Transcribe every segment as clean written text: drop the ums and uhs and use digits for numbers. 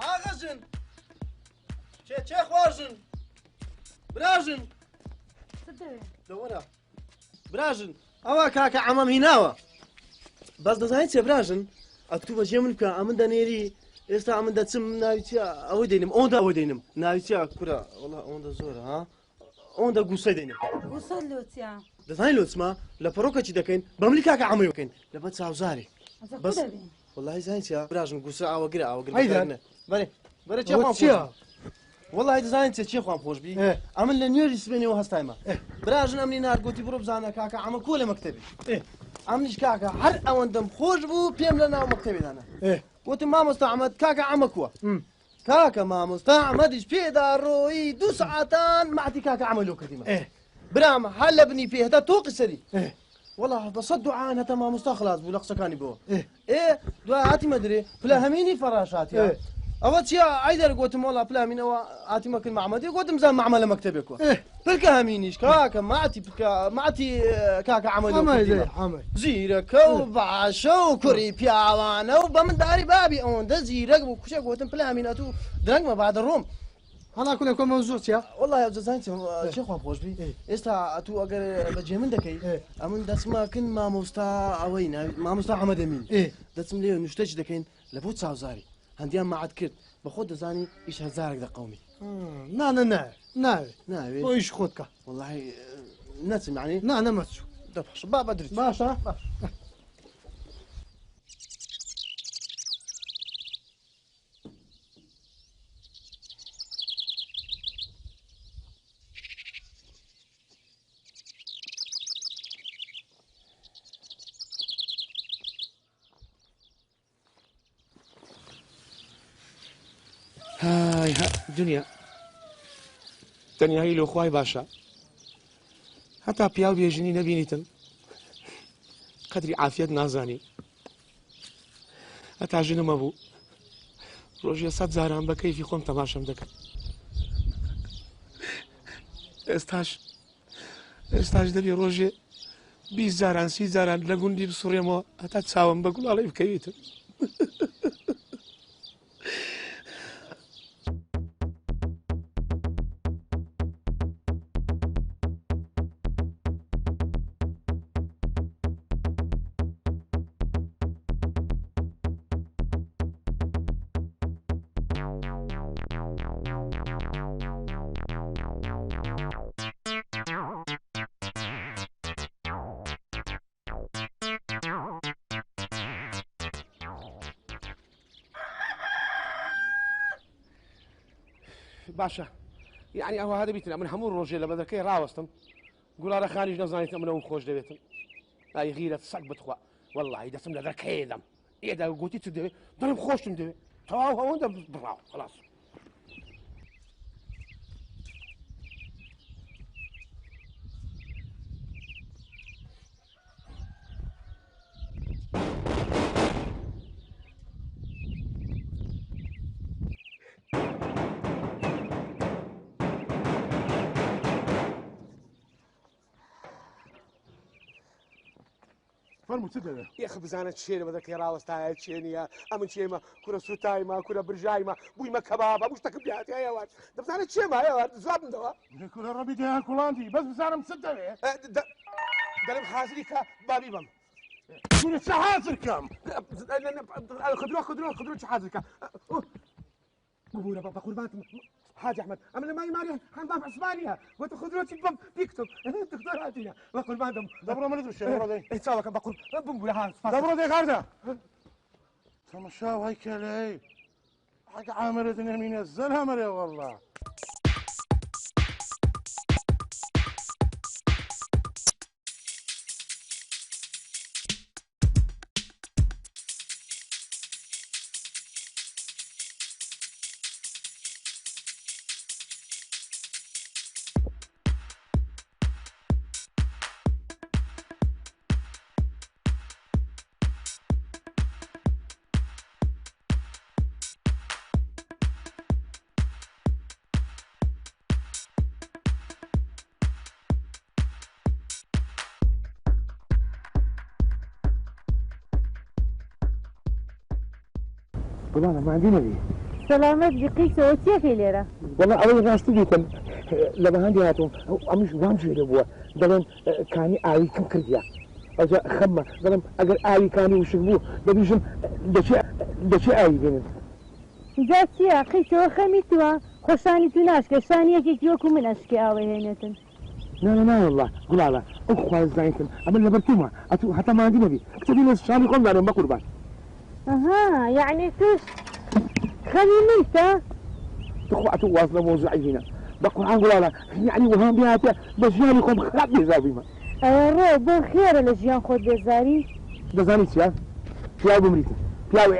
ئاغەژن چێ خواژن براژن لەوەرە براژن ئەوە کاکە عەمەم هیناوە بەس دەزانیت چێ براژن ئەتوو بەجێ من بکە ئەمن دەنێری ئێستا ئەمن دەچم ناوی چیە ئەوەی دەینم ئەوەندا ئەوە دەینم ناوی چیە کورە وەڵا ئەوەندە زۆرە ها ئەوەندە گوسەی دەینم گوسەت لۆچیا دەزانی لۆچما لە پەرۆکەچی دەکەین بەملی کاکە عەمەی بکەین لەبەر چاوزاری بەس وەڵاهی زانیت چیە براژن گوسە ئاوەگرە ئاوەگرە بەرە چێ خۆم چیە وەڵاهی دەزانیت چێ خۆم خۆش بی ئەمن لە نوێژی سبێنەوە هەستایمە براژن ئەمنی نارگوتی بڕۆ بزانە کاکە عەمە کۆ لە مەکتەبی ئەمنیش کاکە هەر ئەوەندەم خۆش بوو پێم لە ناو مەکتەبێدانە وتم مامۆستا عەمەد کاکە عەمە کووە کاکە مامۆستا عەمەدیش پێدا ڕۆیی 2 سەعاتان مەعتی کاکە عەمە لۆ کردیمە برامە هەر لە بنی پێ هەتا تۆقی سەری والله بە سەد دوعان هەتا مامۆستا خلاص بوو لە قسەکانی بۆ دوای هاتیمە درێ پلە هەمینی فەراشاتیە ئەوە چیە ئایدەر گوتم وەڵا پلامینەوە هاتیمە کرد مەعمەدی گوتم زان مەعمە لە مەکتەبێکوە پلکە هەمینیش کاکە ماتی کاکە عەمە زیرەکە و باشە و کوڕی پیاوانە و بە من داری بابی ئەوەندە زیرەک بوو کوشە گوتم پلامینە تو درەنگمە بعدە ڕۆم هەڵا کولێ کۆمە زۆر چیە والله دەزانیت چێ خۆم خۆش بی ئێستا ئەتوو ئەگەر بەجێ من دەکەی ئەمن دەچمەکن مامۆستا ئەوەی ناوی مامۆستا حەمەدەمین دەچم لێ نیشتەی دەکەین لە بۆ چاوزاری هەندیان مەعەد کرد بە خۆت دەزانی ئیش هەزارێک دەقەومی ناوێت بۆ ئیش خۆت کە وەڵاهی نەچم یعنی نەمەچوو دەباشە با بەدرێت باشە هاي دنیا تەنیایی لۆ خوای باشە هەتا پیاو بێژنی نەبینیتم قەدری عافیەت نازانی هەتا ژنمە بوو ڕۆژێ 100 جاران بە کەیفی خۆم تەماشەم دەکەم ئێستاش دەبێ ڕۆژێ 20 جاران 30 جاران لە گوندی بسوڕێمەوە هەتا چاوم بە گوڵاڵی بکەویتم باشە یعنی ئەوە هەدە بیتنە من هەموو ڕۆژێ لە بەدەکەی ڕاوەستم گوڵارە خانیش نەزانیت منەوە خۆش دەوێتم ئای غیرەت سەگ بتخوا وەڵڵاهی دەچم لە دەرکەیەدەم ئێدا گوتی چ دەوێت دڵم خۆشتم دەوێت تەواو هەوەندە بڕاو خلاص فەرموو چ دەوێت یەخ بزانە چێرە بەدەکەی ڕاوەستایە چێ نییە ئەمن چێمە کورە سوتایمە کورە برژایمە بوویمە کەبابە شتەکە بیاتی ئەوات دەبزانە چێمە ئەوات زوابمەوە کورە ڕەبی دەیان کوڵاندی بەس بزانم چ دەوێت دەڵێم حازری کە بابی بم کورە چه حازر کەم خدرۆ چه حازر کە ببوورە بە قوربانتم حاج احمد اما لما يماري حنضاف عثمانيه وتخذروتي بم بيكتب دكتور هاتينا بقول بعدهم دبرو مريض الشيء دبرو دي يتساوى كم بقول بم ولا هان دبرو دي غارده تمشاو هيكلي حق عامر دنيا من الزلها مري والله فلان ما عندي نبي سەلامەت قیسەوە چێکی لێرە والله ئەوەی ڕاستی دیتم لە بەهەندی هاتووم ئەمیش وام ژێرە بووە دەڵێن کانی ئاوی کەم کردیا ئەوجا خەممە دەڵێم ئەگەر ئاوی کانی وشک بوو دەبیژم دەچێ ئاوی بێنن جا چییە قیسەوە خەمی تووە خۆشانی تو ناشکە شانیەکێکی وەکو من ئەشکی ئاوە هێنێتن نا والله گوڵاڵە ئەو خواز زانیتم ئەمە لەبەر تومە ئەتو هەتا مادی نەبی کتەبی لە شانی خۆم دارێن بە قوربان ئەها یعنی توش خەمی منتە تخو ئەتو واز لە مۆزوعی هینە بە قورئان گوڵاڵە یعنی وهام بێهاتە بە ژیانی خۆم خراپ بێزارویمە ئەوە ڕۆ بۆ خێرە لە ژیان خۆت بێزاری دەزانی چیە پیاو بمریتن پیاو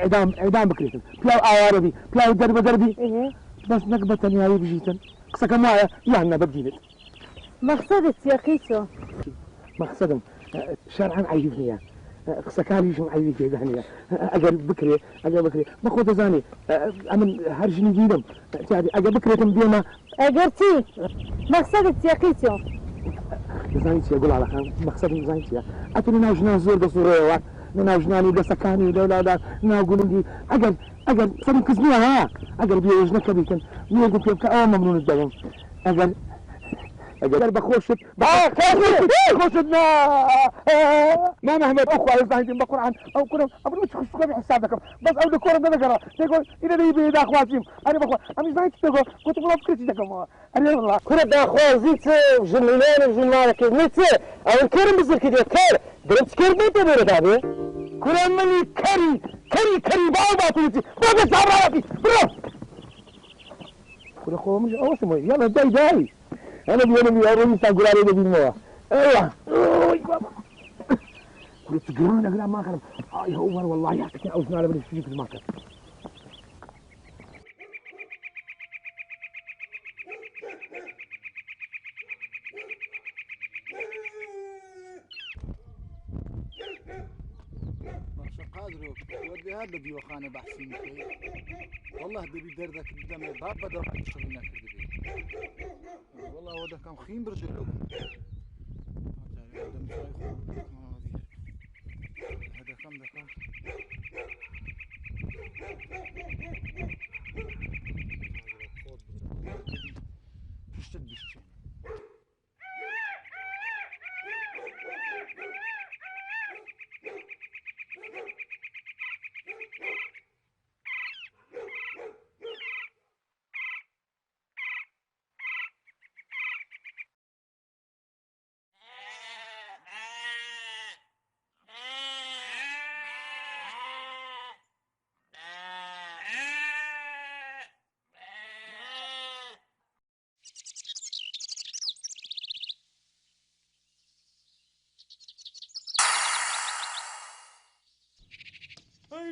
ئێدام بکرێتن پیاو ئاوارەبی پیاو دەربەدەربی بەس نەک بە تەنیایی بژیتن قسەکەم وایە یان نەبە بگینێت مەقسەدت چیە قیسۆ مەقسەدم شەرعەن عەیب نییە قسەکانیشم عەیبی تێدا نییە ئەگەر بکرێ بە خۆ دەزانی ئەمن هەر ژنی گیرم ئەگەر بکرێتم دێمە ئەگەر چی مەقسەدت چیە قیسۆ دەزانی چیە گوڵاڵەکان مەقسەدم دەزانی چیە ئەتونی ناو ژنان زۆر دەسوڕێەوە ناو ژنانی دەسەکانی لەولادا ناو گوڵنگی ئەگەر سەرم کەس نییە ها ئەگەر بێژ نەکە بیکەن وێگو پێ بکە ئەوە مەمنونت دەبم ئەگەر بەخۆشت خۆشت ما محمد أخوة زاهدين بقرآن أو كلام أبغى مش خش كم حساب لكم بس أو دكتور ده نقرأ تقول إذا لي بيد أخواتهم أنا بقول أنا زاهد تقول كنت بقول فكرتي لكم أنا والله كل ده أخوة زيت جنونك نيت أو الكرم بزر كده كر درت كر ما تبغى تابع كلام مني كري بابا تيجي بابا سامعتي برو كل أخوة مش أول سمو يلا جاي أنا بيوم يوم تقول عليه بالمويه أيوة كنت تقولون أقول ما خرب يا عمر والله يعطيك أوزنا على بدي أشتري في الماركت باشا قادرو ودي هذا ديوخانة بحسين فيه والله دبي دردك قدام الباب بدر تشتغلنا كده والله هو ده كان خيم برجله هذا كم دقيقة تشتد بشتين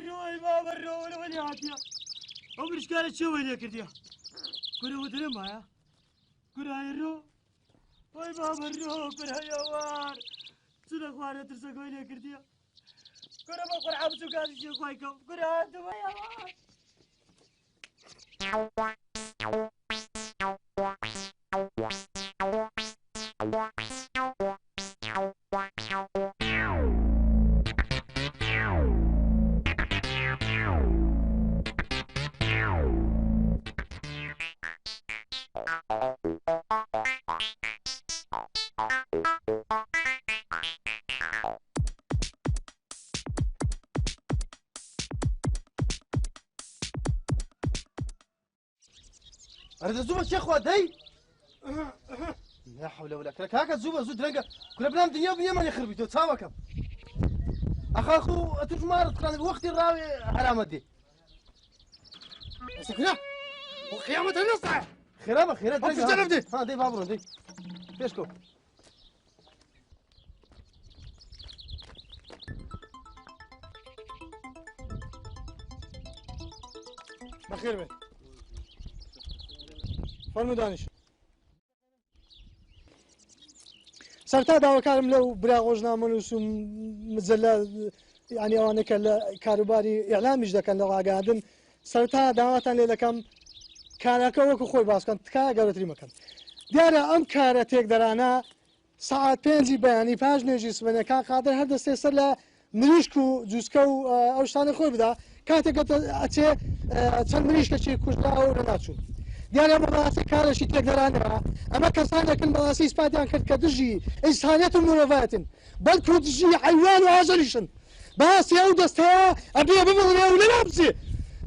روي بابا الروي وين عادية عمرش كانت شو وين كرديا كره ودرم معايا كره الرو وي بابا الرو كره يوار صدق وانا ترسك وين كرديا كره ما قرع عبسو قاعد شو كويكم كره انتم يوار أريد زوبة يا أخوة داي لا حول ولا قوة هكا زوبة زود رنقة كل بنام دنيا وبنيا من يخربي تو تساوكم أخاكو أتوش مارد كان وقت الراوي علامة دي سكنا وقيامة النصع خيرابة خيرات رنقة دي ها دي بابرون دي فيشكو بخير بي فرمو دانش سرتا داواکارم لەو برا ڕۆژنامە نووسم مجلە یعنی ئەوانە کە لە کاروباری ئیعلامیش دەکەن لە ڕاگەاندن سەرتا داواتان لێ دەکەم کارەکە وەکو خۆی باسکەن تکایە گەورەتری مەکەن دیارە ئەم کارە تێکدەرانە سەعات 5 بەیانی پاش نوێژی سبەنەکان قادر هەر دەستێ سەر لە مریشک و جوسکە و ئەو شتانە خۆی بدا کاتێک ئەچێ چەند مریشکەچی کوژدا و لە ناچوو دیارە ئەمە بەڕاستی کارێکی تێکدەرانەوە ئەمە کەسانێکن بەڕاستی ئیسپاتیان کرد کە دژی ئینسانیەت و مرۆڤەتن بەڵکو دژی حەیوان و ئاژەلیشن باسی ئەو دەستەیە ئەبێ ببڵێ و لەنا بچێ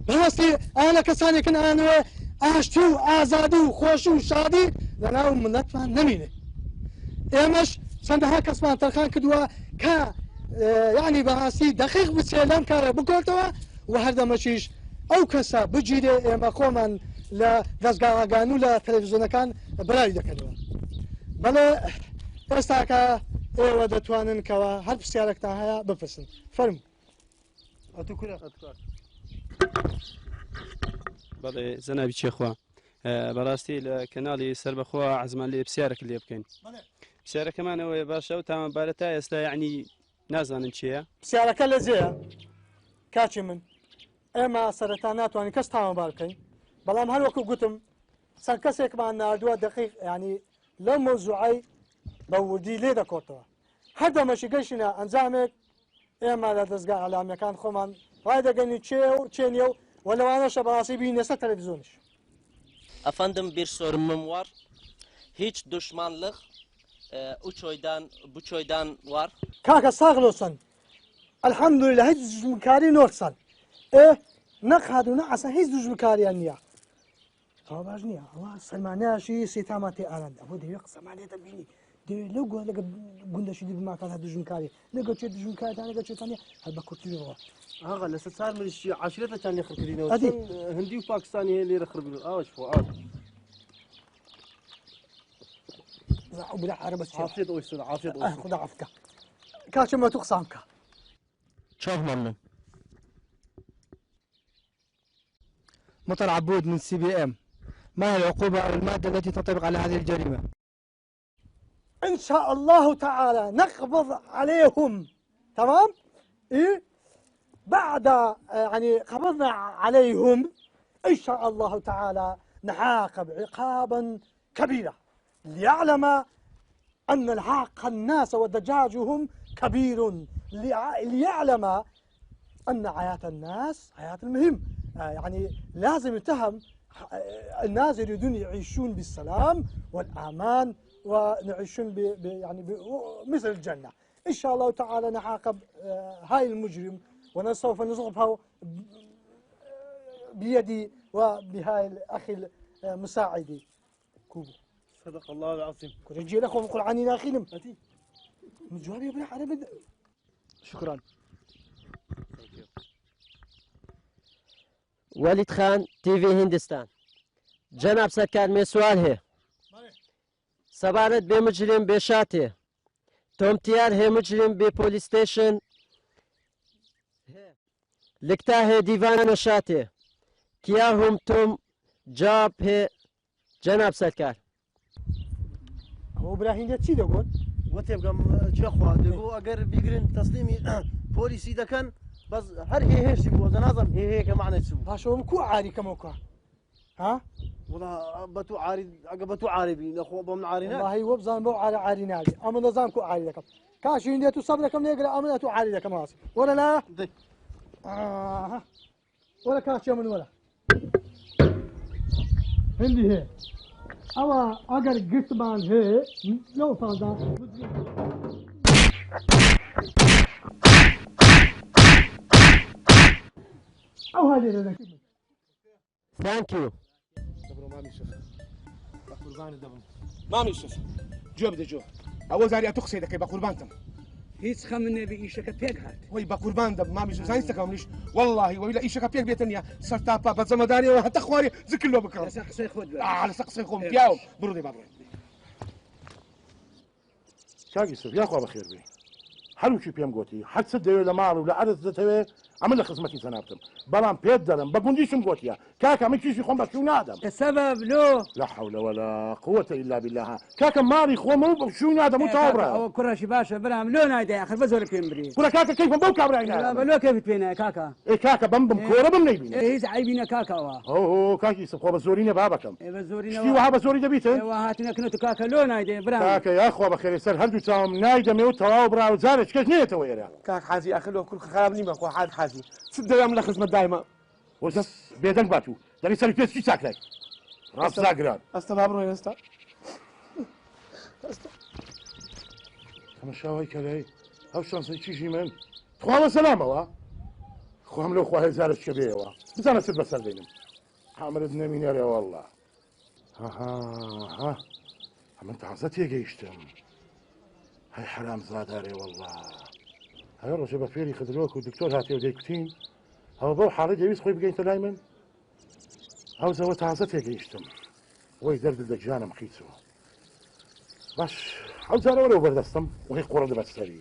بەڕاستی ئانە کەسانێکن ئانەوە ئاشتی و ئازادی و خۆشی و شادی لەناو ملەتمان نەمینێ ئێمەش چەندەها کەسمان تەرخان کردووە کە یعنی بەڕاستی دەقیق بچێ لەم کارە بکۆتەوە و هەردەمەشیش ئەو کەسە بگیرێ ئێمە خۆمان لە دەستگاڵەکان و لە تەلەڤیزیۆنەکان بەراوی دەکەنەوە بەڵێ ئێستاکە ئێوە دەتوانن کەوە هەر پرسیارێکتان هەیە بپرسن فەرموو ئەتوو کورە بەڵێ زەنابی چێخوا بەڕاستی لە کەناڵی سەربەخوا عەزمان لێ پرسیارێک لێ بکەین پرسیارەکەمانەوەی باشە و تامەبارەت تا ئێستا یعنی نازانن چییە پرسیارەکە لە جێیە کاچی من ئێمە سەرەتا ناتوانین کەس تامەبار بکەین بەڵام هەر وەکو گوتم چەند کەسێکمان نردووە دقیق ینی لەو مۆزوعی بە وردی لێ دەکۆتەوە هەر دەمەشی گەشتینە ئەنجامێک ئێمە لە دەستگا ئەلامیەکان خۆمان ڕای دەگەنی چێ و چێنیە و لەوانەشە بەڕاستی بینێسە تەلەڤیزیۆنیش Efendim bir sorunum var. Hiç düşmanlık bu köyden var. کاکە ساغلۆسن ئەلحەمدولیلا هیچ دژمنکاری نۆرسن نەقاد و نەعەسە هیچ دژمنکاریان نییە ئەوە باش نییە ئەوە سەلمانیاشی سێتاما تێ ئاراندا بۆ دەوێت قسەمانێتە بینی دەوێت لەو لەگە گوندەشی دیبماکان هە دژمنکاری نەگە چێت دژمنکاریتان نەگە چێتانە هەر بە کورتیەوە ئاغا لەسەر چار مریشی عاشرەتەتان لێ خڕکردینەوە هەندی و پاکستانی هەیە لێرە خڕبن ئاوەش بۆ ئاو بلا عربة عافية أويسر عافية أويسر خدا عفكة كاتش ما تقسمك شوف ممن مطر عبود من CBM ما هي العقوبة أو المادة التي تنطبق على هذه الجريمة؟ إن شاء الله تعالى نقبض عليهم تمام؟ إيه؟ بعد يعني قبضنا عليهم إن شاء الله تعالى نعاقب عقابا كبيرا ليعلم أن الحق الناس ودجاجهم كبير ليعلم أن حياة الناس حياة المهم يعني لازم يتهم الناس يريدون يعيشون بالسلام والأمان ونعيشون يعني مثل الجنة إن شاء الله تعالى نعاقب هاي المجرم وسوف نصغبها بيدي وبهاي الأخي المساعدي كوبو صدق الله العظيم كرجي لكم القرآن ناخينم من جوابي ابن عرب شكرا ولید خان TV هندستان جناب سرکار میں سوال ہے سبارت بے مجرم بے شات ہے تومتیار ہے مجرم بے پولیس اسٹیشن لکھتا ہے دیوان نشات ہے کیا ہم تم جواب ہے جناب سرکار هو براهين تشي دقول وتبقى شخوا دقوا أجر بيجرين تسليمي بوليسي ده كان بس هر هي سبوا ده نظم هي كمعنى تسبوا باشا مكو عاري كموكا ها والله بتو عاري بتو عاربي أخو بمن عارينا والله هو بزان بو عاري نادي أما نظامكو عاري لكم كاشين ديتو صبركم نقرا أما تو عاري لكم راسي ولا لا ولا كاش من ولا هندي هي أما أجر قسمان هي لو فاضا أو هذه لنا ثانك يو مامي يوسف جو بدي جو أول زاري أتوقع دكي بقربانتم هیچ خەمنێ بە ئیشەکە پێک هات وي بقربان دب مامي يوسف زين سكامليش والله ويلا إيشك بيك بيتنيا سرتابا بزمداني وحتى خواري ذكر له بكره لەسەر قسەی خۆت على سقسي خوم بياو برودي بابا كاك يوسف يا أخوة بخير بي هەروکی پێم گوتی حەد دەوێت لە ماڵ و لە عەرز دەتەوێت ئەمە لە خزمەتی سەنابتم بەڵام پێت دەڵم بە گوندیشم گوتیە کاکە من کیشی خۆم بەشوو نادەم السبب لۆ لا حول ولا قوة إلا بالله کاکە ماڵی خۆمە و بەشوو نادەم و تاوڕە ئەوە کوڕەشی باشە برام لۆ نایدە آخر بە زۆر پێم بری کوڕە کاکە کەیفم بەو کابرای بە لۆ کەفت پێ نایە کاکە ئێ کاکە بەم بم کۆرە بم نەیبینێ هیچ عیبی نە کاکەوە ئەو کاکی یوسف خۆ بە زۆری نە بابەکەم بە زۆری شتی وها بە زۆری دەبیتن ئێوە هاتنەکەنێت و کاکە لۆ نایدێ برام کاکە یا خوا بەخێرێ سەر هەردوو چاوم نایدەمێ و تەواو براوە جارێک کەس نیێتەوە ئێرە كاك حازي اخي لو كل خراب نيمه خو حاد حازي حەزم چ دەوێم لە خزمەت دایمە وەدەست بێدەنگ باتوو دەری سەری پێچی چاکرای ڕاست زاگران ئەستا با بڕۆین ئێستا تەمەشاوای کەلای ئەو شانسەی چیژی من خوا بەسەلامەوە خوام لەو خوا هێزارە چکە بێەوە بزانە چت بەسەر دێنم حامرت نەمینێرێ وەڵڵا ها ئەمن تازە تێگەیشتم هەی حرام زادارێ وەڵڵا هەیە ڕۆژێ بە فێری خدرۆک و دکتۆر هاتێ و دەیکوتین ئەوە بەو حاڵی دەویست خۆی بگەینتە لای من ئەو زەوە تازە تێگەیشتم وەی دەردت لە گیانم خیچەوە باش ئەو جارە وەرەوە بەردەستم وەی قوڕە دەبەت سەری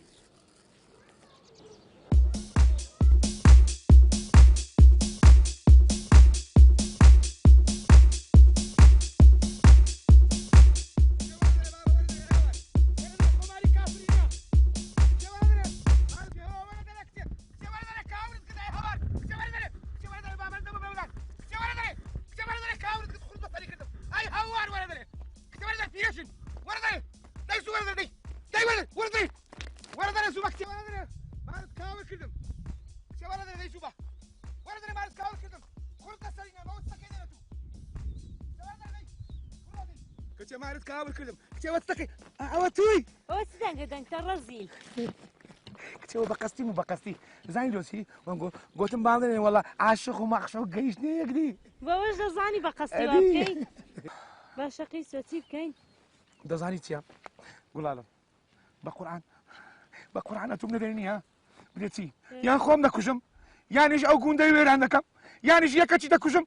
مارت كاول كلم كتوا تقي اوتوي وسدان قدن ترزيل كتوا بقستي مو بقستي زين لوسي ونقول قلت بعضني والله عاشق ومعشوق جيشني يقدي بوش زاني بقستي وابكي باشا قيس وتيب كاين ده زاني تياب قول له بقرآن اتوم نديني ها بديتي يا خوم دكوشم يعني ايش اوكون داير عندك يعني ايش يكتي دكوشم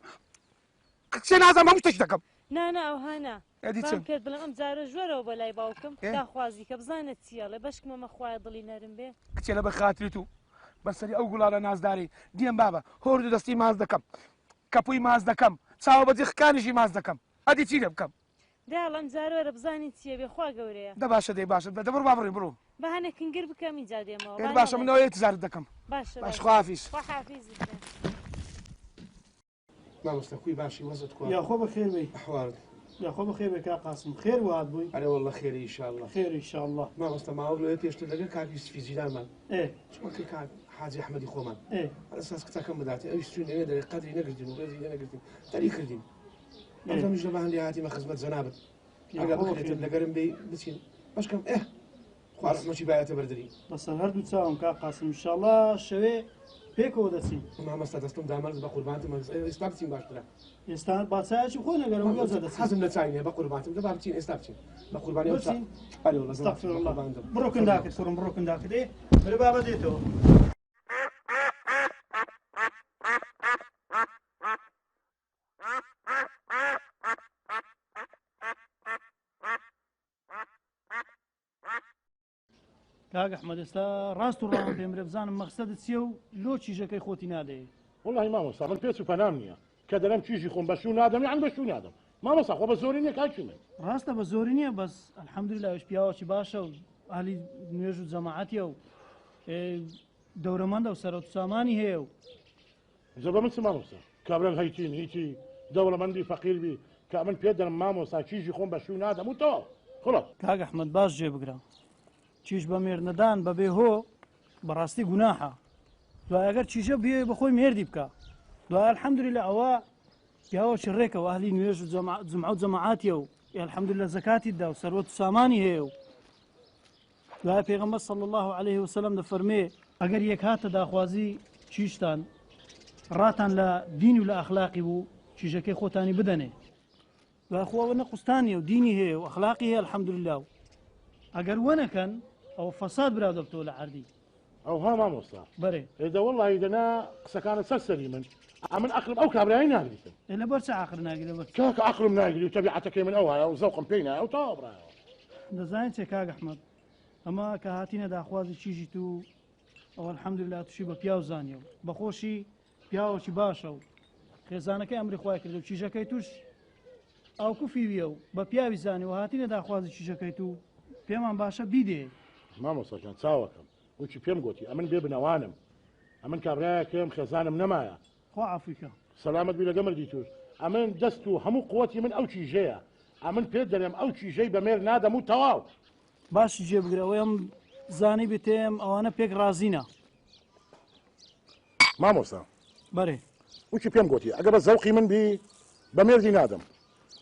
كتشي نازم مش تشتكم نانا او هانا فهم کرد بڵێم ئەم جارە ژوەرەوە بەلای باوکم داخوازی کە بزانێت چییە لە بەشکمەمە خوای دڵی نەرم بێ کچێ لە بەخاتری و بەسەری ئەو گوڵارە نازداری دیێم بابە هۆرد و دەستی ماز دەکەم کەپووی ماز دەکەم چاوە بەجیخەکانیشی ماز دەکەم ئەدی چی لێ بکەم داڵ ئەم جارۆرە بزانین چییە بێ خوا گەورەیە دە باشە دەی باشە دەبڕ با بڕێ بڕۆ بەهانێکنگر بکەم اینجا دێمەوە باشە منەوەی تجارت دەکەم باش خواحافیز مامۆستا کوی باشی وەزت کوا یا خۆ بەخێر بێ ئەحوالت یا خۆ بەخێر بێ کا قاسم خێر وات بووی ئەرێ وەڵڵە خێری ئینشاءالله خێر ئینشاءالله مامۆستا ماوە لەوێ پێشتر لەگەڵ کاکی سفیزیدانمان چۆنکەی کاک حاجی ئەحمەدی خۆمان هەر ئەساس کچەکەم بداتێ ئەویش چوین ئێوێ دەرێ قەدری نەگرتین و ڕێزی نەگرتین تەری کردین ئەمەش لە بەهەندی هاتیمە خزمەت جەنابەت ئەگەر بخرێتن لەگەرم بێ بچین بەشکەم خوا ڕەحمەتی بایەتە بەردەری بەسەر هەردوو چاوم کا قاسم ئینشاءالله شەوێ پێکەوە دەچین مامۆستا دەستم دامەرز بە قوربانتم ئێستا بچین باشترە ئێستا باچایەکی خۆ نەگەرم حەزم لە چاینێ بە قوربانتم دەبا بچین ئێستا بچین بە قوربانی بڕۆ کنداکت کوڕم بڕۆ کنداکت برە بابە دێتەوە کاک ئەحمەد ئێستا ڕاست و ڕاوان پێم برێ بزانم مەقسەدت چییە و لۆ چیژەکەی خۆتی نادەیە وڵی مامۆستا من پێچ و پەنام نییە کە دەرم چیژی خۆم بەشو نادەم یان بەشو نادەم مامۆستا خۆ بە زۆری نییە کاکی من ڕاستە بە زۆری نییە بەس ئەلحەمدولیلا ئەوش پیاوەکی باشە و ئاهلی نوێژ و جەماعەتیە و دەورەمەندە و سەرۆت و سامانی هەیە و زۆر بە من چ مامۆستا کابران هەیتین هیچی دەوڵەمەندی فەقیربی کە من پێ دەرم مامۆستا چیژی خۆم بەشو نادەم و تۆ خڵات کاک ئەحمەد باش جێ بگرە چیش بە مێردنەدان بەبێ هۆ بەڕاستی گوناحە دوای ئەگەر چیژە بێ بەخۆی مێردی بکە دوای ئەلحەمدولیلا ئەوە پیاوەکی ڕێکەوە ئەهلی نوێژ و جمعە و جەماعەتیە و ئەلحەمدولیلا زەکاتیدا و سەروەت و سامانی هەیە و دوای پێغەمبەر صلی الله علیه وسلم دەفەرمێ ئەگەر یەک هاتە داخوازی چیشتان ڕاتان لە دین و لە ئەخلاقی بوو چیژەکەی خۆتانی بدەنێ دوای خۆ ئەوە نەقوستانیە و دینی هەیە و ئەخلاقی هەیە ئەلحەمدولیلا و ئەگەر وەنەکەن ئەو فەساد براو دەبتەوە لە عەردی ئەو ها مامۆستا بەرێ ئێدە وەڵی دەنا قسەکانە سەر سەری من ئەمن ئەقلم ئەو کابرایی ناگریتم لەبەر چ عەقل ناگری لەبەر کاکە ئەقلم ناگری و تەبیعەتەکەی من ئەو هەیە و زەوقم پێی نایە و تاوەڕایەوە دەزانین چێ کاک ئەحمەد ئەمە کە هاتینە داخوازی چیژی تو ئەو ئەلحەمدولیلا تووشی بە پیاو زانیە و بەخۆشی پیاوەکی باشە و خێزانەکەی ئەمری خوای کردو و چیژەکەی توش ئەو کوفیویە و بە پیاوی زانی و هاتینە داخوازی چیژەکەی تو پێمان باشە بیدێ مامۆستاجان چاوەکەم وچی پێم گوتی ئەمن بێ بنەوانم ئەمن کابراایەکەم خێزانم نەمایە خوا عەفویکە سەلامەت بی لەگە مردی توش ئەمن دەست و هەموو قووەتی من ئەو چیژەیە ئەمن پێ دەرێم ئەو چیژەی بەمێر نادەم و تەواو باشی جێبگرەوەی ئەم زانی بتێم ئەوانە پێک ڕازینە مامۆستا بەێ وچی پێم گوتی ئەگە بە زەوقی من بی بە مێردی نادەم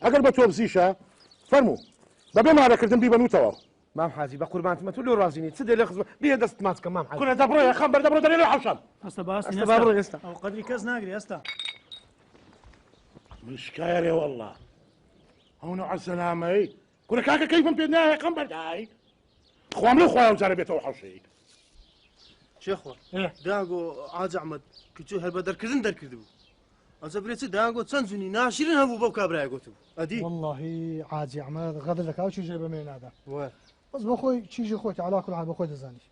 ئەگەر بە تۆ بزیشە فەرموو بەبێ مارەکردن بی بەنووتەوە مام حاجی بە قوربانتمە تو لۆ ڕازینی چ دێ لە خزم بێ دەست ماچکە مام حاجی کورە دەبڕۆ خەم بەردە بڕۆ دەرێ لە حەوشەم ئەستا باسی ئەستا با بڕۆ ئێستا ئەو قەدری کەس ناگری ئەستا من شکایەرێ وەڵڵا ئەو نوع سەلامەی کورە کاکە کەیفم پێ نایە خەم بەردای خوام لەو خۆیان جارە بێتەوە حەوشەی شێخوا داگۆ ئاج ئەحمەد کچوو هەر بە دەرکردن دەرکردبوو ئەزە برێت داگۆ چەند زونی ناشرین هەبوو بەو کابرای گوتبوو ئەدی واللهی حاجی ئەحمەد غەدر دەکا و چیژێ بە مێ نادا بەس بە خۆی چیژی خۆی عەلا کوڵ حاڵ بە خۆی دەزانی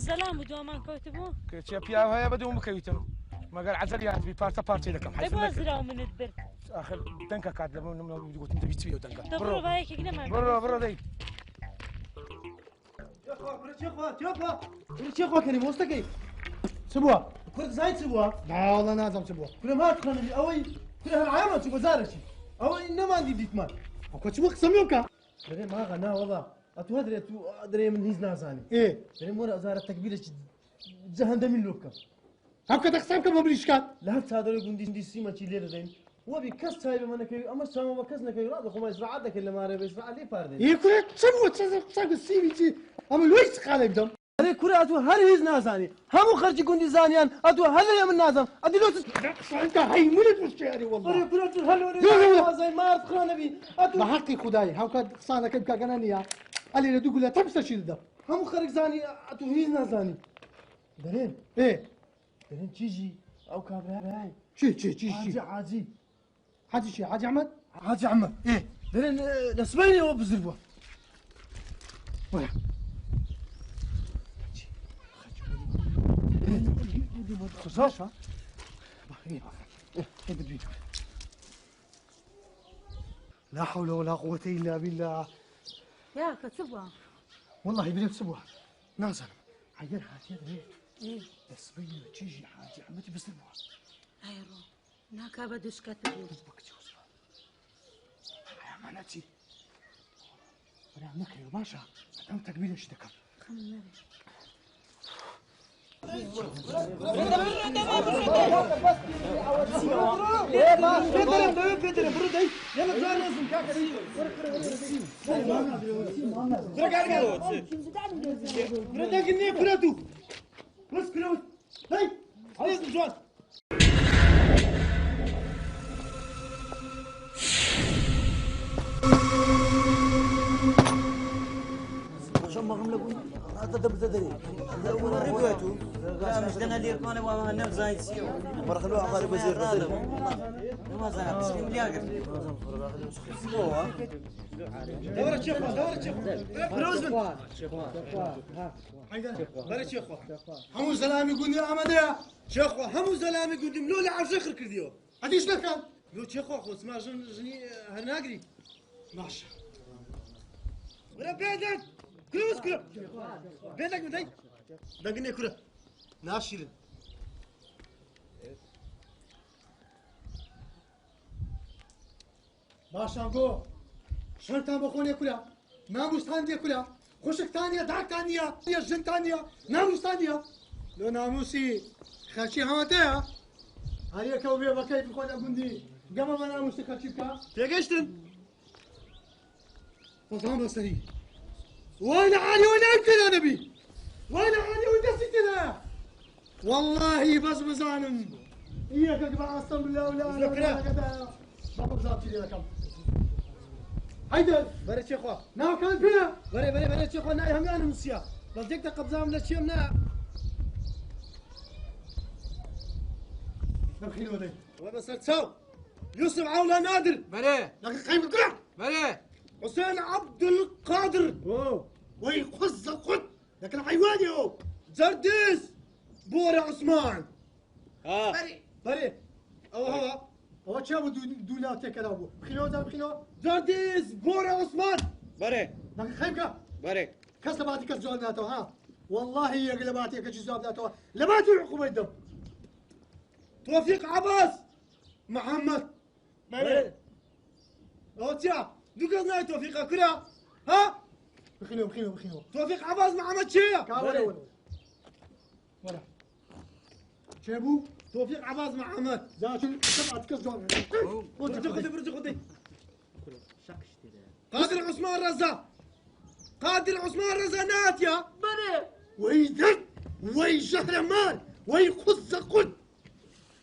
زەلام و دۆمان کەوتبوو کێچە پیاو هەیە بەدوم بکەویتم مەگەر عەجەل یاتبی پارچە پارچەی دەکەم بازراو منت برد آخر دەنگە کات لەبوو گوتم دەبی چی و دەنگە بڕۆ باەکێک نەمان بڕۆ دەی چێخوا کەنی مۆستەکەی چ بووە کورد زای چ بووە ناوەڵە نازەم چ بووە کورم هات خەنەبی ئەوەی کورە هەر عامە چوو بەزارەکی ئەوەی نەماندی دیتمان ئەو چ بوو قسەم لێ بکە دەرێ ماغە ناوەڵا ئەتو هەدرێت تو دەرێ من هیچ نازانی دەرێ مۆرە ئەزارە تەکبیرێکی جەهەندەمی لۆ بکەم هەم کە دەقسەم کە بە بریشکات لە هەر چادرە گوندی سیمەکی لێ دەدەین وەبی کەس چای بە من نەکەوی ئەمە چاوە بە کەس نەکەوی ڕاد خۆمە ئیسراعات دەکەن لە مارە بە ئیسراعات لێ پاردێن کورێ چ بووە چ سیوی چی ئەمە لۆی چ خاڵێ بدەم ئەرێ کورە ئەتو هەر هیچ نازانی هەموو خەرجی گوندی زانیان ئەتو هەلێ من نازم ئەدی لۆ قسانکە هەیمونت مشکیاری وەڵڵا ئەرێ کورە تو هەلۆ نازای مارد خانەبی ئەتو بە حەقی خودایی هاوکات قسانەکەی بکەگەنە نییە ئەلێ لە دوو گولە تەمسەشی دەدەم هەموو خەرک زانی ئەتو هیچ نازانی دەرێن دەرێن چیژی ئەو کابرای چی حاجی حاجی چی حاجی ئەحمەد حاجی ئەحمەد دەرێن لە سبەینەوە بزر بووە خزاشە لا حول ولا قوة إلا بالله يا كتبوا والله بليك سبوها نازل عير حاجة دريت بس بيني تيجي حاجة عمتي بس نبوها ايرو ناكا بدوش كتبوا بكتي وصفا يا مانتي أنا نكري باشا أنا تقبيل إيش دكم خمنا همو زلامي قلني عمديا شيخوا همو زلامي قدم لو لعرش خر كرديو هديش لكان لو شيخوا خو اسمع جني هناقري ماشي ولا بيدك كروس كرو بيدك مدي دقني كرو ناشير باشانگو شرطان بخوني كلها ناموستان دي كلها خوشكتانيا داكتانيا يا جنتانيا ناموستانيا لو ناموسي خاشي هاتيا هاريا كوبي بكيت بخون اقندي قبل ما ناموسي خاشيكا تيجشتن فصام بصري وين عالي وين يمكن نبي وين عالي وين دستنا والله بس بزانم اياك اقبع اصلا بالله ولا انا بابا بزاتي لكم هيدا بري شيخوا ناو كان فينا بري شيخوا ناي هم انا مسيا بس ديك قبضام لا شيء منا نبخيلو دي وبس تساو يوسف عولا نادر بري لكن قيم القرع بري حسين عبد القادر وي خز القد لكن حيواني هو زرديس بورا عثمان ها بري ئەوە چا بوو دوو لاو تێکەرا بوو بخینەوە جا بخینەوە جاردیس بورا عثمان بەرێ خەیبکە بەرێ کەس لە باتی کەس جواب ناتەوە ها والله یەک لە باتێکەکی جواب ناتەوە لە باتی عقوبەت دەم توفيق عباس محمد بري او تيا دوكا ناي توفيق كرا ها بخینەوە توفيق عباس محمد شيا وەرە چێ بوو توفيق عباس محمد زاتون سبعة كاس جوان برجع خدي قادر عثمان رزا قادر عثمان رزا ناتيا بري وي درد وي شهر مال وي خز قد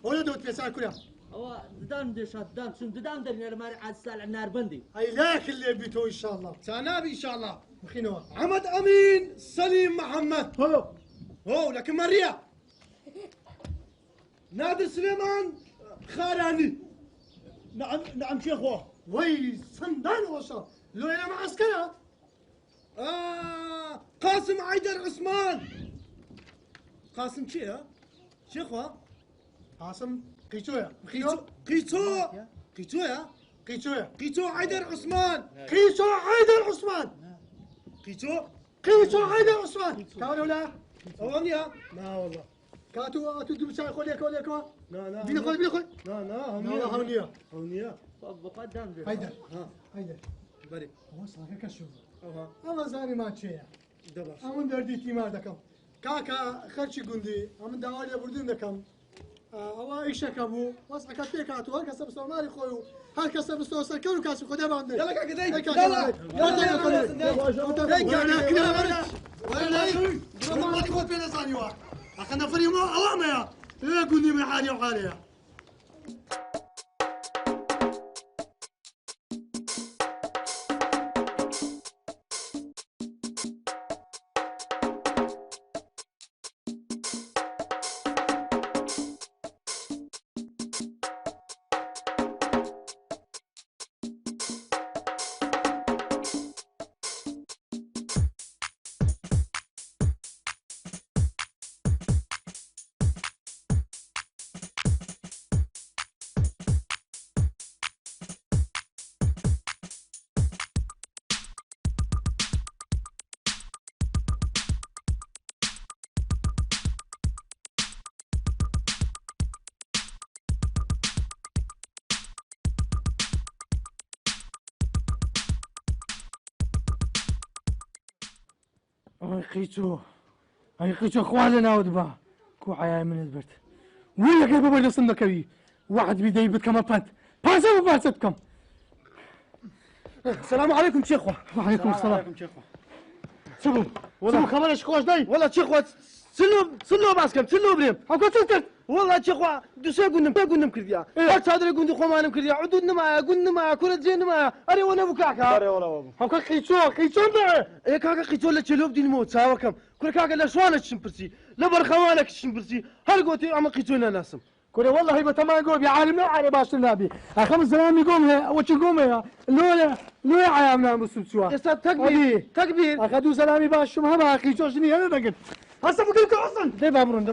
ولا دوت بيسال كلها هو ددان دشات دام شن ددان درنا الماري عاد سال النار بندي هاي لاك اللي بيتو ان شاء الله سنابي ان شاء الله مخينوا عمد امين سليم محمد هو لكن مريا نادر سليمان خاراني نعم شيخو وي صندان وصل لو انا معسكرة قاسم عيدر عثمان قاسم شي ها شيخو قاسم قيتويا قيتو عيدر عثمان قيتو عيدر عثمان قيتو عيدر عثمان كانوا لا اوانيا لا والله كاتو دبسا خوليك لا بينا خول لا هونيا بقدم هيدا بري وصلك كشوف اما زاني ما تشيا دبر امن دردي تيمار دكم كاكا خرشي قندي امن داولي بردون دكم الله ايشك ابو وصلك تيكاتو هل كسب سومالي خويو هل كسب سوسر كانوا كاسب خدها بعد يلا كاكا داي يلا ما تقول فينا ثاني واحد اخذنا فريق ما اوامه يا لا قولي من حالي وحاليا هاي قيتو خوالنا ودبا كو عيا من البرد ولا كيف بابا جسم كبي واحد بيدي يبت كما بانت باسا باساتكم السلام عليكم شيخو وعليكم السلام شوفوا والله خبر ايش خوش داي والله شيخو سلو باسكم سلو بريم هاكو تلتر والله شيخو دوسا قلنا كرديا هات هذا قلنا خومانم كرديا عدود نما قلنا ما كره زين ما اري وانا بكاكا اري والله هاكو قيتو ده ايه كاكا قيتو لا تشلوب دي الموت ساوكم كل كاكا لا شوالك شمبرسي لا برخوانك شمبرسي هل قلتي اما قيتونا ناسم كوري والله هيبه تمام قوم يا عالم على باش النبي خمس زمان يقوم هي وش يقوم يا لو عيامنا مسوسوا استاذ تكبير اخذوا سلامي باش ما باقي شنو انا دقت هسه بقول لك اصلا دي بابرون دي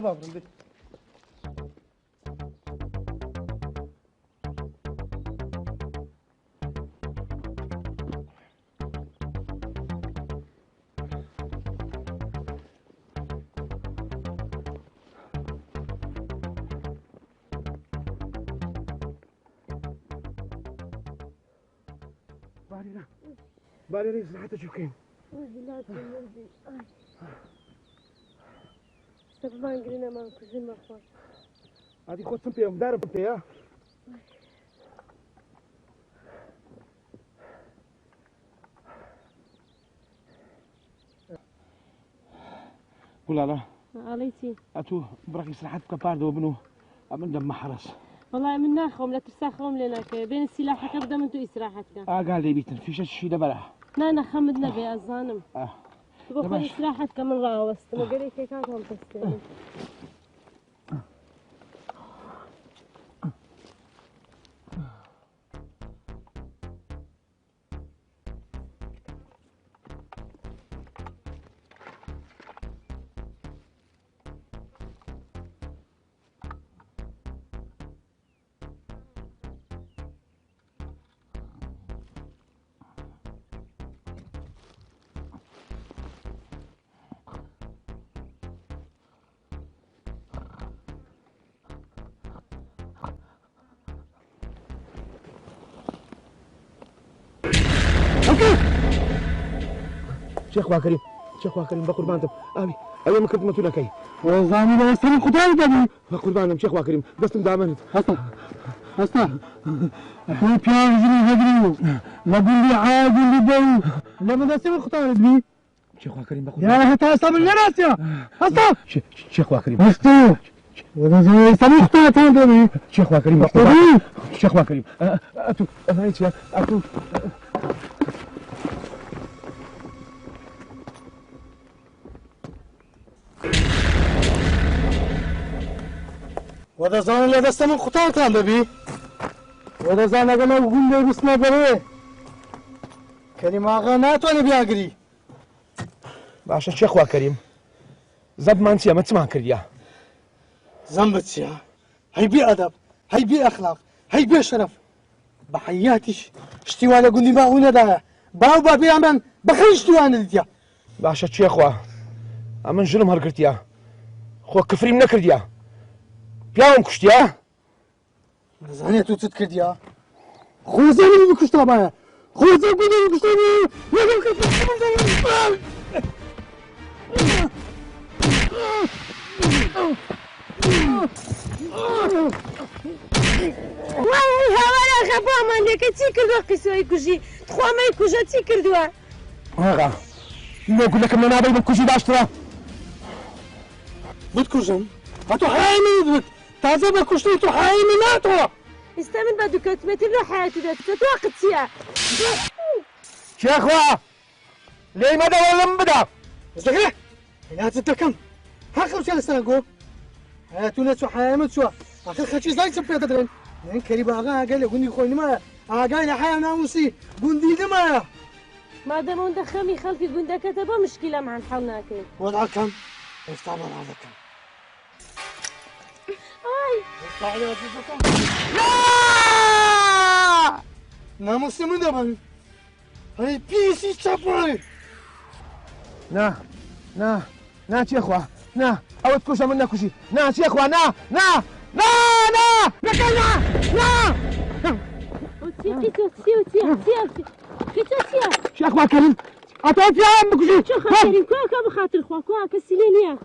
بارينا صراحة شوكين لا تمرضي سبمان قرينا ما كزين مخوات هذه خود سمبيا مدارب سمبيا ولا لا عليتي اتو براكي صراحة كباردو وبنو من دم محرس والله من ناخهم لا ترساخهم لنا بين السلاح كبدا من تو استراحتك قال لي بيتن فيش شي دبره لا خمدنا بي الظانم تبغى استراحتك من راوست ما قالي كيف كانت هم تستاهل شيخ كريم شيخ كريم بقربانتم أبي أيوة ما كنت متولكي وزاني لا يستلم خطوة دبي بقربانم شيخ كريم دستم دامنت هستا احنا بيان جري هدريو لا قول لي عاد اللي بو لما دستم خطوة دبي شيخ كريم بقربانتم يا هتا أصاب الناس يا هستا شيخ كريم هستا وزاني يستلم خطوة دبي شيخ كريم بقربانتم شيخ كريم أتو أتو وهذا زمان لا دست من خطأ كان ببي وهذا زمان أقول له قول لي بسنا بريه كلمة غنات وأنا بياقري باشا شيخ كريم زب ما انسيا ما تسمع كريا زنبت يا هي بي أدب هي بي أخلاق هي بي شرف بحياتش اشتوانا قول لي ما هو ندايا باو بابي أمان بخير اشتوانا ديا باشا شيخ أمن جرم هرقرتيا خو كفري من كرديا بياهم كشتيا زانية تو تتكرديا خوزاني بكشتا بايا خوزاني بكشتا بايا يا كفر وای هەوارە خەپامانێکە چی کردووە قیسۆی کوژی تخوا مەی کوژە چی کردووە ئاغا نەگوڵ لەکەم لە نابەی بە کوژی باشترە بتكوژم هاتو حایمی بت تازە بە کوشتی تو حایمی ناتوە ئێستا من بە دوکەتمەتی لە حیاتی دەکە تو وەقت چییە شيخوا ليه ما دولم بدا زغري حياتي دكم هاخر شي لسانكو حياتنا شو حيامت شو اخر خشي زي سبي تدرين لين كريم اغا قال لي قولي خويا ما اغا يا حياه ناموسي قندي ما مادام هوندا خەمی خەڵکی گوندەکەتە بە مشکیلە مان حەڵ ناکەین وضعكم استعمل هذاكم لا ناموسي من دبل هاي بيسي تشابري نا شيخوا نا او تكوشا منا كوشي نا شيخوا نا شيخوا كريم اطوف يا ام كوشي شيخوا كريم كوكا بخاطر خواكوا كسلينيا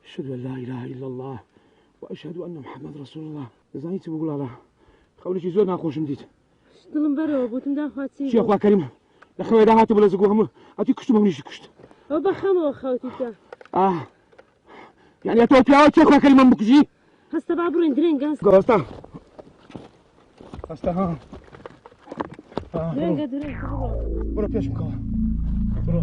اشهد ان لا اله الا الله واشهد ان محمد رسول الله زانيتي بقول الله خولي زور ناقوش مديت دڵم بەرەوە بوتم داخواتي شيخوا كريم لخوي دا هاتي بلا زقو هم اتي كشتو منيش كشت ئەو بەخەمەوە خەوتیتە يعني اطوف يا شيخوا كريم ام كوشي هەستە با بڕۆین درێنگە هستا ها درێنگە درێنگ برو بيش مكوا برو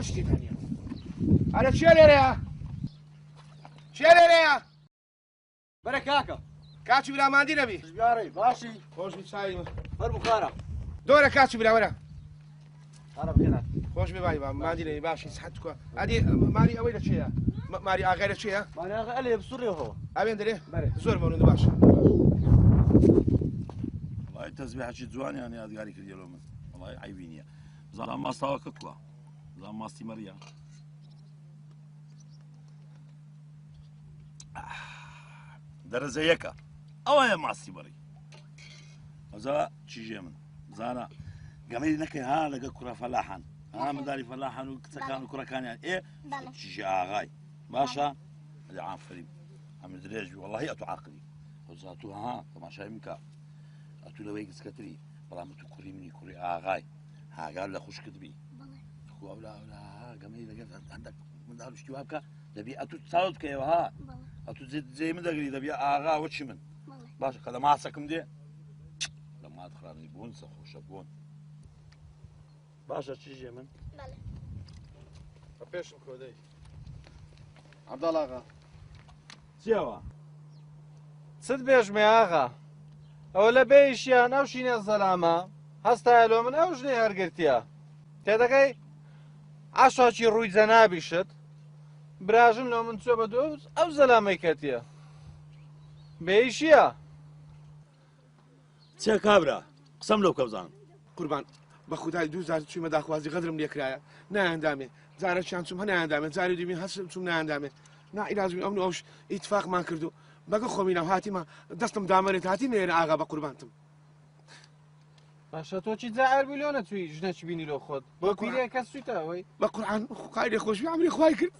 مشتي ثانية على شيليريا بركاكا كاتشو بلا ماندي نبي جاري باشي خوش بتسايم فرمو خارا دورة كاتشو بلا ورا خارا بينا خوش بباي ماندي نبي باشي صحتك هذه ماري أويلة شيء ماري أغير شيء ماري أغير بسوري هو أبين دري زور مرون باش والله تسبيحة شي جواني يعني هذا قاري كل يوم والله عيبيني زعما ما استوى كتلة زعما ما استمريا دەرەجە یەکە ئەوەیە ماسی بەڕی ئەوزا چیژێ من زانە گەمەی نەکەی ها لەگە کوڕە فەلاحان ها منداڵی فەلاحان و کچەکان و کوڕەکانیان چیژێ ئاغای باشە لە ئافرین ئەمە درێژبی وەڵاهی ئەتو عاقلی ئەوزا تو ها تەماشای بکە ئەتو لەوەی گچکەتری بەڵام تو کوڕی منی کوڕی ئاغای هاگار لە خوشکت بی ئەولا گەمەی لەگەر هەندێک منداڵ شتی وا بکە دەبی ئەتو چاوت بکەیەوە ها ئەتو جێ من دەگری دەبی ئاغا وەچی من باشە کە لە ماسەکەم دێ لە مات خراپی بوون سەخۆشە بوون باشە چیژێ من پێشم کۆدەی عەبدەڵ ئاغا چیەوە چت بێژمێ ئاغا ئەوە لە بێیشیان ئەو شینە زەلامە هەستایە لۆ من ئەو ژنەی هەرگرتیە تێدەکەی عاشاکی ڕووی جەنابیشت براژم لۆ من چۆ بە دۆز ئەو زەلامەی کەتیە بێیشیە چێ کابرا قسەم لەو کە بزانم قوربان بە خودای دوو زار چوومە داخوازی غەدرم لێکرایە نایەندامێ جارێکیان چوم هەنایەندامێ جاری دوبین هەستم چوم نایەندامێ نائیلاجبی ئەو ئەوش ئیتفاقمان کردو بەگە خۆمینەوە هاتیمە دەستم دامەرێت هاتی مێرە ئاغا بە قوربانتم باشە تۆ چی جائەربووی لۆ نەتووی ژنەکی بینی لۆ خۆت بۆ پیرێ کەس سویتەوەی بە قورعان قایدێ خۆشوی ئەمری خوای کرد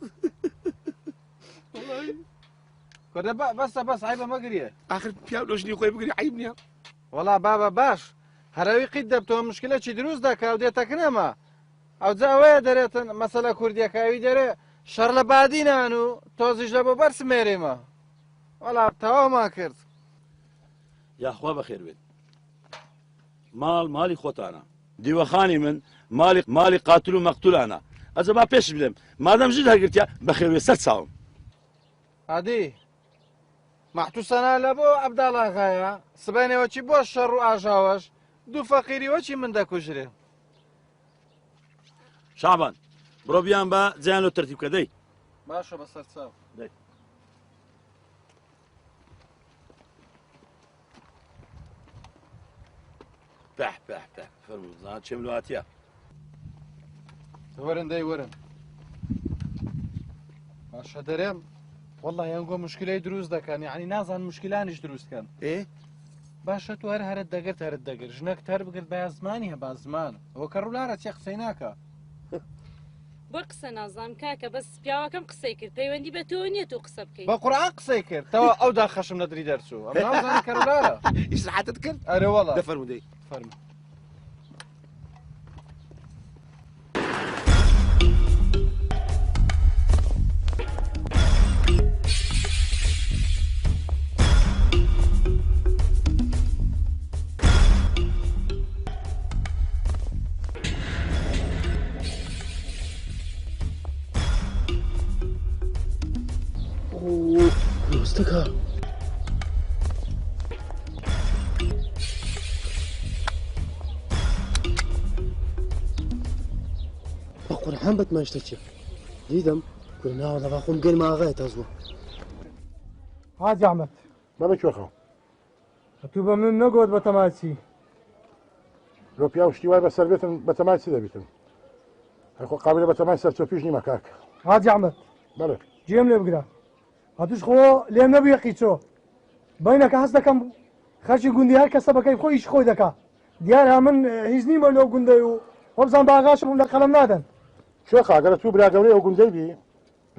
کۆدە بەسە بەس عیبە مەگریە ئاخر پیاو لۆژنی خۆی بگری عیب نییە وەڵا بابە باش هەرەوی قیت دەبتەوە مشکلەکی دروست دەکا و دێتەکرێمە ئەو جا ئەوەیە دەرێتن مەسەلە کوردیەکاوی دەرێ شەڕ لە بادینان و تۆزیش لە بۆ بەرس مێرێمە وەڵا تەواومان کرد یاخوا بەخێر بێت ماڵی خۆتانە دیوەخانی من ماڵی قاتل و مەقتولانە ئەجە با پێش بدەم مادەم ژت هەرگرتیا بەخێوێ سەر چاوم عادی مەحتوسەنا لە بۆ عەبدەڵ ئاغایە سبەینەوەچی بۆ شەڕ و ئاژاوەش دوو فەقیری وەچی من دەکوژرێ شعبان بڕۆ بیان بە جیان لۆ تەرتیب کە دەی باشە بەسەر چاو دەی پەح پەح پەح فەرموو زان چێم لە هاتیە وەرن دەی وەرن باشە دەرێم والله یانگۆ مشکلەی دروست دەکەن یعنی نازان مشکلانیش دروستکەن باشە تو هەرت دەگرت هەرت دەگرت ژنەک تەر بگرت بە زمانی هەبا زمان ئەوە کە ڕوولارە چێ قسەی ناکە بۆ قسە نازانم کاکە بەس پیاوەکەم قسەی کرد پەیوەندی بە تۆ نییە تۆ قسە بکەیت بە قورعان قسەی کرد تەوا ئەو دا خەشم لە دری دەرچوو ئەم نازانم کە ڕوولارە ئیسراحەتت کرد ئەرێ وەڵا دەفەرموو دەی فەرموو ڕۆستەکە بە قورعان بەتمان شتێکی دیدەم کورناوە لەبا خۆم گەرمە ئاغای تازوە حاجی ئەحمەد بەڵێ کوێخەوە تو بە من نەگۆت بە تەماچی لۆ پیا و شتی وای بەسەر بێتن بە تەمای چی دەبێتن هەخۆ قابلە بە تەمای سەرچۆپیش نیمە کاک حاجی ئەحمەد بەڵێ گوێم لێ بگرە هاتوش خۆ لێم نەبووە قیچۆ بەینەکە هەست دەکەم خەرکی گوندی هەر کەسە بەکەی خۆیش خۆی دەکا دیارە من هیچ نیمە لەو گوندەی و خۆبزان باغاشم لە قەڵەم نادەن شێخ ئەگەر تو برا گەورەی ئەو گوندەی بی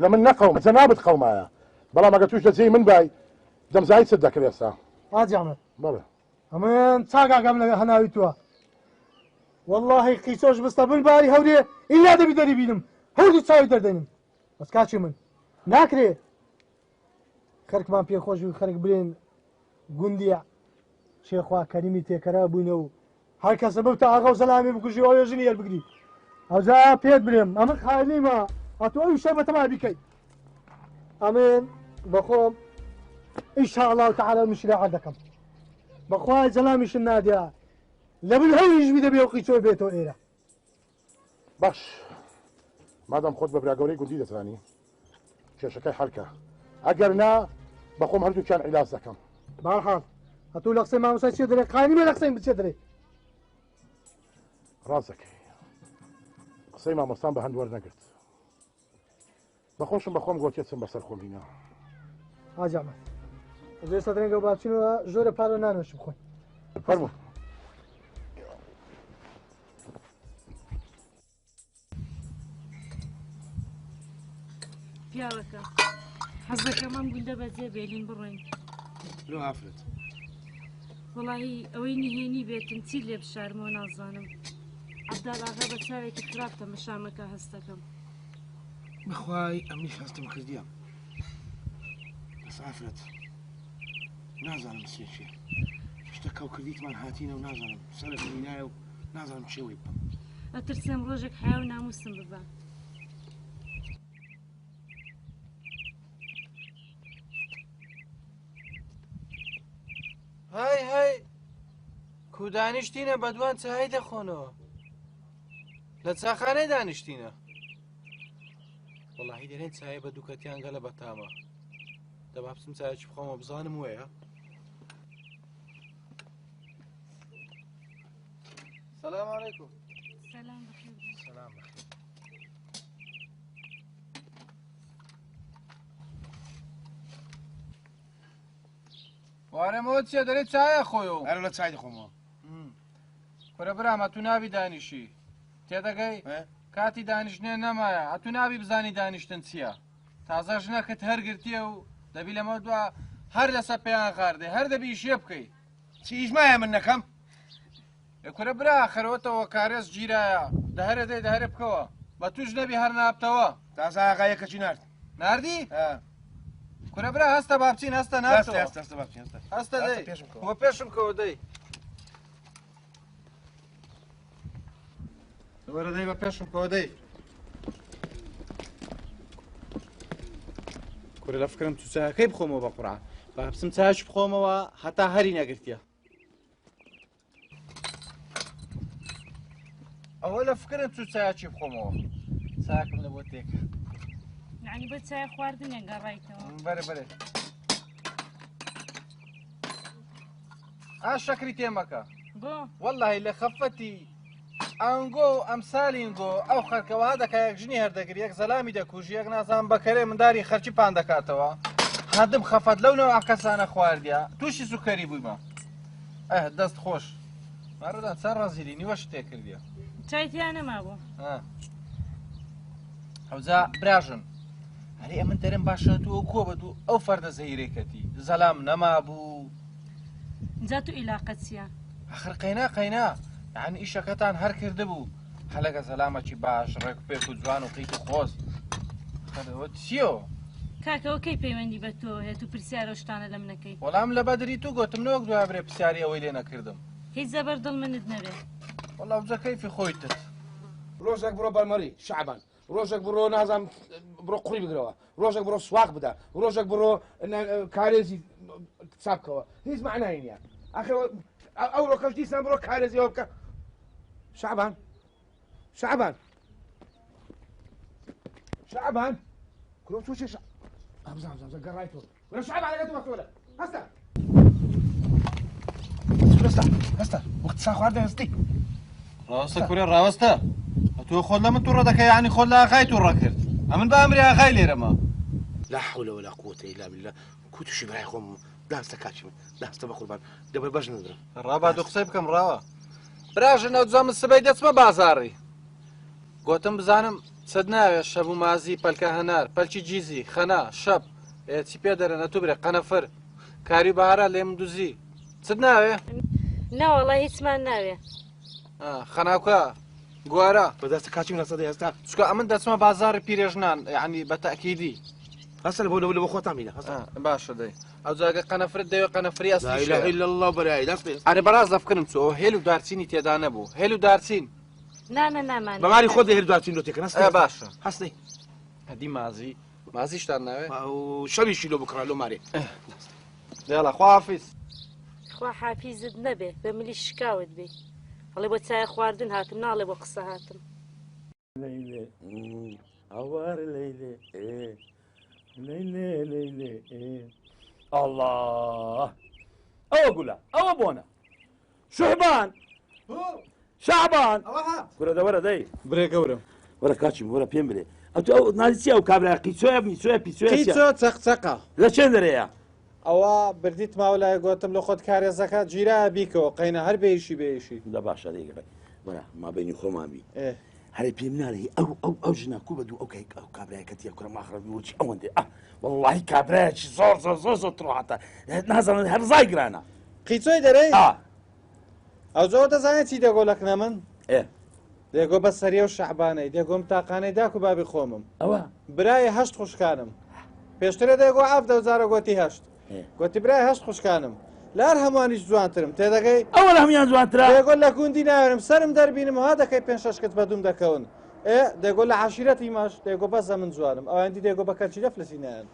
لە من نەقەوم جەنابەت قەومایە بەڵام ئەگەر توش دەجێی من بای دەمزایی چت دەکرێت ئێستا حاجی ئەحمەد بەڵێ ئەمن چاکاکەم لە هەناوی تووە واللهی قیچۆش بستە بن باری هەورێ ئیلا دەبی دەری بینم هەوردی چاوی دەردێنم بەس کاچی من ناکرێ خەرکمان پێخۆشی خەرک برێن گوندیە شێخوا کەریمی تێکەرا بووینە و هەر کەسە بەو تا ئاغا و زەلامی بکوژی ئەوێ ژنی هەربگری ئەوجا پێت برێم ئەمە خالیمە هاتووە ئەوی شەر بەتەما بیکەیت ئەمن بەخۆم ئینشاءالله تعالی مشریعە دەکەم بەخوای جەلامیشم نادیا لە بن هەوریش بی دەبێ و قیچۆ بێتەوە ئێرە باش مادام خۆت بە برا گەورەی گوندی دەتوانی کێشەکەی حەلکە ئەگەر نا بەخۆم هەردووکیان عیلاج دەکەم بەرحاڵ هەتوو لە قسەی مامۆسای چێ دەرێ قانیمە لە قسەی بچێ دەرێ ڕاست دەکەی قسەی مامۆستان بە هەند وەرنەگرت بەخۆشم بەخۆم گۆتێچم بەسەر خۆمینە حاجی ئەحمەد زێ سەدرێنگە باچینەوە زۆرە پارە نانوشم خۆی فەرموو پیاوەکە حەز دەکەم ئەم گوندە بەجێ بێلین بڕۆین لۆ ئافرەت وەڵاهی ئەوەی نهێنی بێتم چی لێ بشارمەوە نازانم عەبداڵ ئاغا بە چاوێکی خراپتە مەشامەکە هەستەکەم بەخوای ئەمیش هەستم کردیە بەس ئافرەت نازانم سێ شتە کەو کردیتمان هاتینە و نازانم سەرت مینایە و نازانم چێوەی بم ئەترسێم ڕۆژێک حیا و ناموسم ببە های کو دانیشتینە بەدوان چای دەخۆنەوە لە چاخانەی دانیشتینە وەڵاهی دەرێن چایە بە دووکەتیان گەلە بەتامە دەبا بچم چایەکی بخۆمە بزانم وەیە سەلام عەلەیکوم سەلام بەخێر سەلام بەخێر وارەمەوە چیە دەرێت چایە خۆیەوە ئەرە لە چای دەخۆمەوە کورە برامە تو ناوی دانیشی تێدەگەی کاتی دانیشتنێ نەمایە ئەتو ناوی بزانی دانیشتن چییە تازە ژنەکەت هەرگرتیە و دەبی لەمە دووە هەر لەسەر پێیان خاردێ هەر دەبی شێ بکەی چیژمایە من نەکەم کورە برا خەرەوەتەوە کارێز گیرایە دەهرە دەی دەهرە بکەوە بە توش نەبی هەر نابتەوە تازە ئاغایەکەچی نارد ناردی؟ کورە برا هەستە با بچین هەستە نابتەوە هەستە دەی وە پێشم کەوە دەی وەرە دەی بە پێشم کەوە دەی کورە لە فکرم تو چاکەی بخۆمەوە بە قورعان با بچم چاش بخۆمەوە هەتا هەری نەگرتیە ئەوە لە فکرم تو چاچی بخۆمەوە چاکم لە بۆ تێکە یعنی بە چای خواردنێ گەڕایتەوە بەرە بەرێ ئا شەکری تێمەکە بۆ وەڵڵاهی لە خەفەتی ئەنگۆ و ئەمسالینگۆ ئەو خەرکەوە دەکایەک ژنی هەردەگری یەک زەلامی دەکوژی یەک نازان بەکەرێ منداری خەرچی پان دەکاتەوە هەدم خەفەت لەونەوە ئاکەسانە خواردیا تووشی سوکەری بوویمە دەست خۆش مارەدا چەند ڕەزیلی نیوەش تێ کردیە چایتیان نەما بوو ئەوجا براژن هەرێ ئەمن دەرم باشە تو کۆ بە تو ئەو فەردە زەیرێکەتی زەلام نەما بوو جا تو ئیلاقەت چییە ئەخر قەینا قەینا یعنی ئیشەکەتان هەر کرده بوو هەلەگە زەلامەکی باش ڕێک پێک و جوان و قیت و خۆست خەرەوە چییەوە کاکەوە کەی پەیوەندی بە تۆ هێت و پرسیارە شتانە لەم نەکەی وەڵام لە بەدری تو گوتم نەوەک دوای برێ پرسیاری ئەوەی لێ نەکردم هیچ زەبەردڵ منت نەبێ وەڵام جە کەیفی خۆیتت ڕۆژێک بڕۆ بەرمەری شعبان ڕۆژێک بڕۆ نازانم بڕۆ قوڕی بگرەوە ڕۆژێک بڕۆ سواق بدە ڕۆژێک بڕۆ کارێزی چاپکەوە هیچ معنای نییە ئەو ڕۆکەش دیسان بڕۆ کارێزیەوە بکە شعبان شعبان شعبان كلهم شو شيء همزة قرايته ولا شعب على قد وقت ولا هستا وقت ساخو عرض هستي ڕاستە کورێ ڕاوەستە تۆ خۆت لە من تووڕە دەکەی یعنی خۆت لە ئاخای تووڕە کرد ئەمن بە ئەمری ئاخای لێرەمە لا حول ولا قوة إلا بالله كنت شي براي خوم داستا كاتشم داستا بقربان دبر باش ندرم ڕابا دوو قسەی بکەم ڕاوە براژن ئەو جا من سبەی دەچمە بازاڕی گۆتم بزانم چەد ناوێ شەب و مازی پەلکە هەنار پەلکی جیزی خەنا شەب چی پێ دەرەنە تو برێ قەنەفر کاری بەهارە لێم دوزی چت ناوێ ناوەڵای هیچمان ناوێ خەناوکە گوارە بەدەستە کاچیم لە سەدەی هەستا چکە ئەمن دەچمە بازاری پیرێژنان یعنی بە تەکیدی هەستا لە بۆ خۆتان بینە باشە دەی ئەو جاگە قەنەفرت دەوێ قەنەفری ئەستی لا إله إلا الله بەرای دەست پێ ئەرێ بەڕاست دەفکرم چۆ هێل و دارچینی تێدا نەبوو هێل و دارچین نانە نامان بەماری خۆت هێل دارچین لۆ تێکەن هەستا باشە هەستەی هەدی مازیشتان ناوێ و شەویشی لۆ بکڕا لۆ مارێ دێڵە خواحافیز خوا حافیزت نەبێ بە ملی شکاوت بێ هەڵێ بۆ چای خواردن هاتم ناڵێ بۆ قسە هاتم ليلى عوار ليلى ليلى ليلى الله أو أقولها أو أبونا شعبان شعبان ورا ده ورا ده بريك ورا كاتشم ورا بيمبري أو نازل أو كابلا قيسويا بيسويا قيسو تسقسقة لا شندريا ئەوە بردیت ماوەلای گوتم لە خۆت کارێزەکە گیرا بیکەوە قەینە هەر بێیشی بێیشی دا باشە دەیگەڕێ بەرە مابینی خۆمابی هەرێ پێم ناڵی ئەو ژنا کو بە دوو ئەو کابراایەکەتی کوڕە ماخڕبی وچی ئەوەندێ واللهی کابراایکی زۆر تڕاتە نازانن هەر زای گرانە قیچۆی دەرەی ئەو زۆر دەزانێت چی دەگۆ لەکنە من دێگۆ بە سەریە و شەعبانەی دێگۆم تاقانەی داک و بابی خۆمم ئەوە برای هەشت خوشکانم پێشترە دێگۆ ئاف دەوزارە گوتی هەشت گوتی برای هەشت خوشکانم لار هەمووانیش جوانترم تێدەگەی ئەوە لە هەمویان جوانترە دێگۆ لە کوندی ناوێنم سرم دەربینم ها دەکەی پێ شەشکت بە دوم دەکەون دێگۆ لە عاشیرەتی ماش دێگۆ بەزە من جوانم ئەوەندی دێگۆ بە کەچی دەفلسی نایەن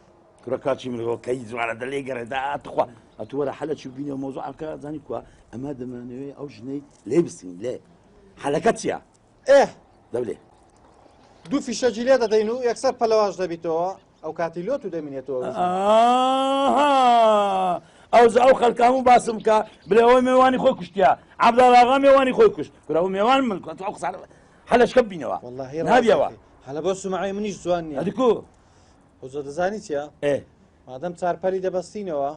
کوڕە کاچی منەوە کەی جوانە دەلێ گەڕێدا ئاتخوا ئەتووەرە حەلەکی بینەوە مۆزوعەکە زانی کووە ئەمە دەمانەوێت ئەو ژنەی لێ بستین لێ حەلەکە چییە؟ دەبلێ دوو فیشەجی لێ دەدەین و یەکسەر پەلەواش دەبیتەوە ئەو کاتی لۆت و دەمێنێتەوە ئەو خەڵکام و باسم کە بلێەوەی میێوانی خۆی کوشتیا عەبداڵاغا میێوانی خۆی کوشت کورەوە میێوان من حەلەشکە بینەوە نابیەوە هەلە بۆ سومعی منیش جوان نییە ئەدیکو زۆ دەزانی چیە؟ مادەم چارپەلی دەبەستینەوە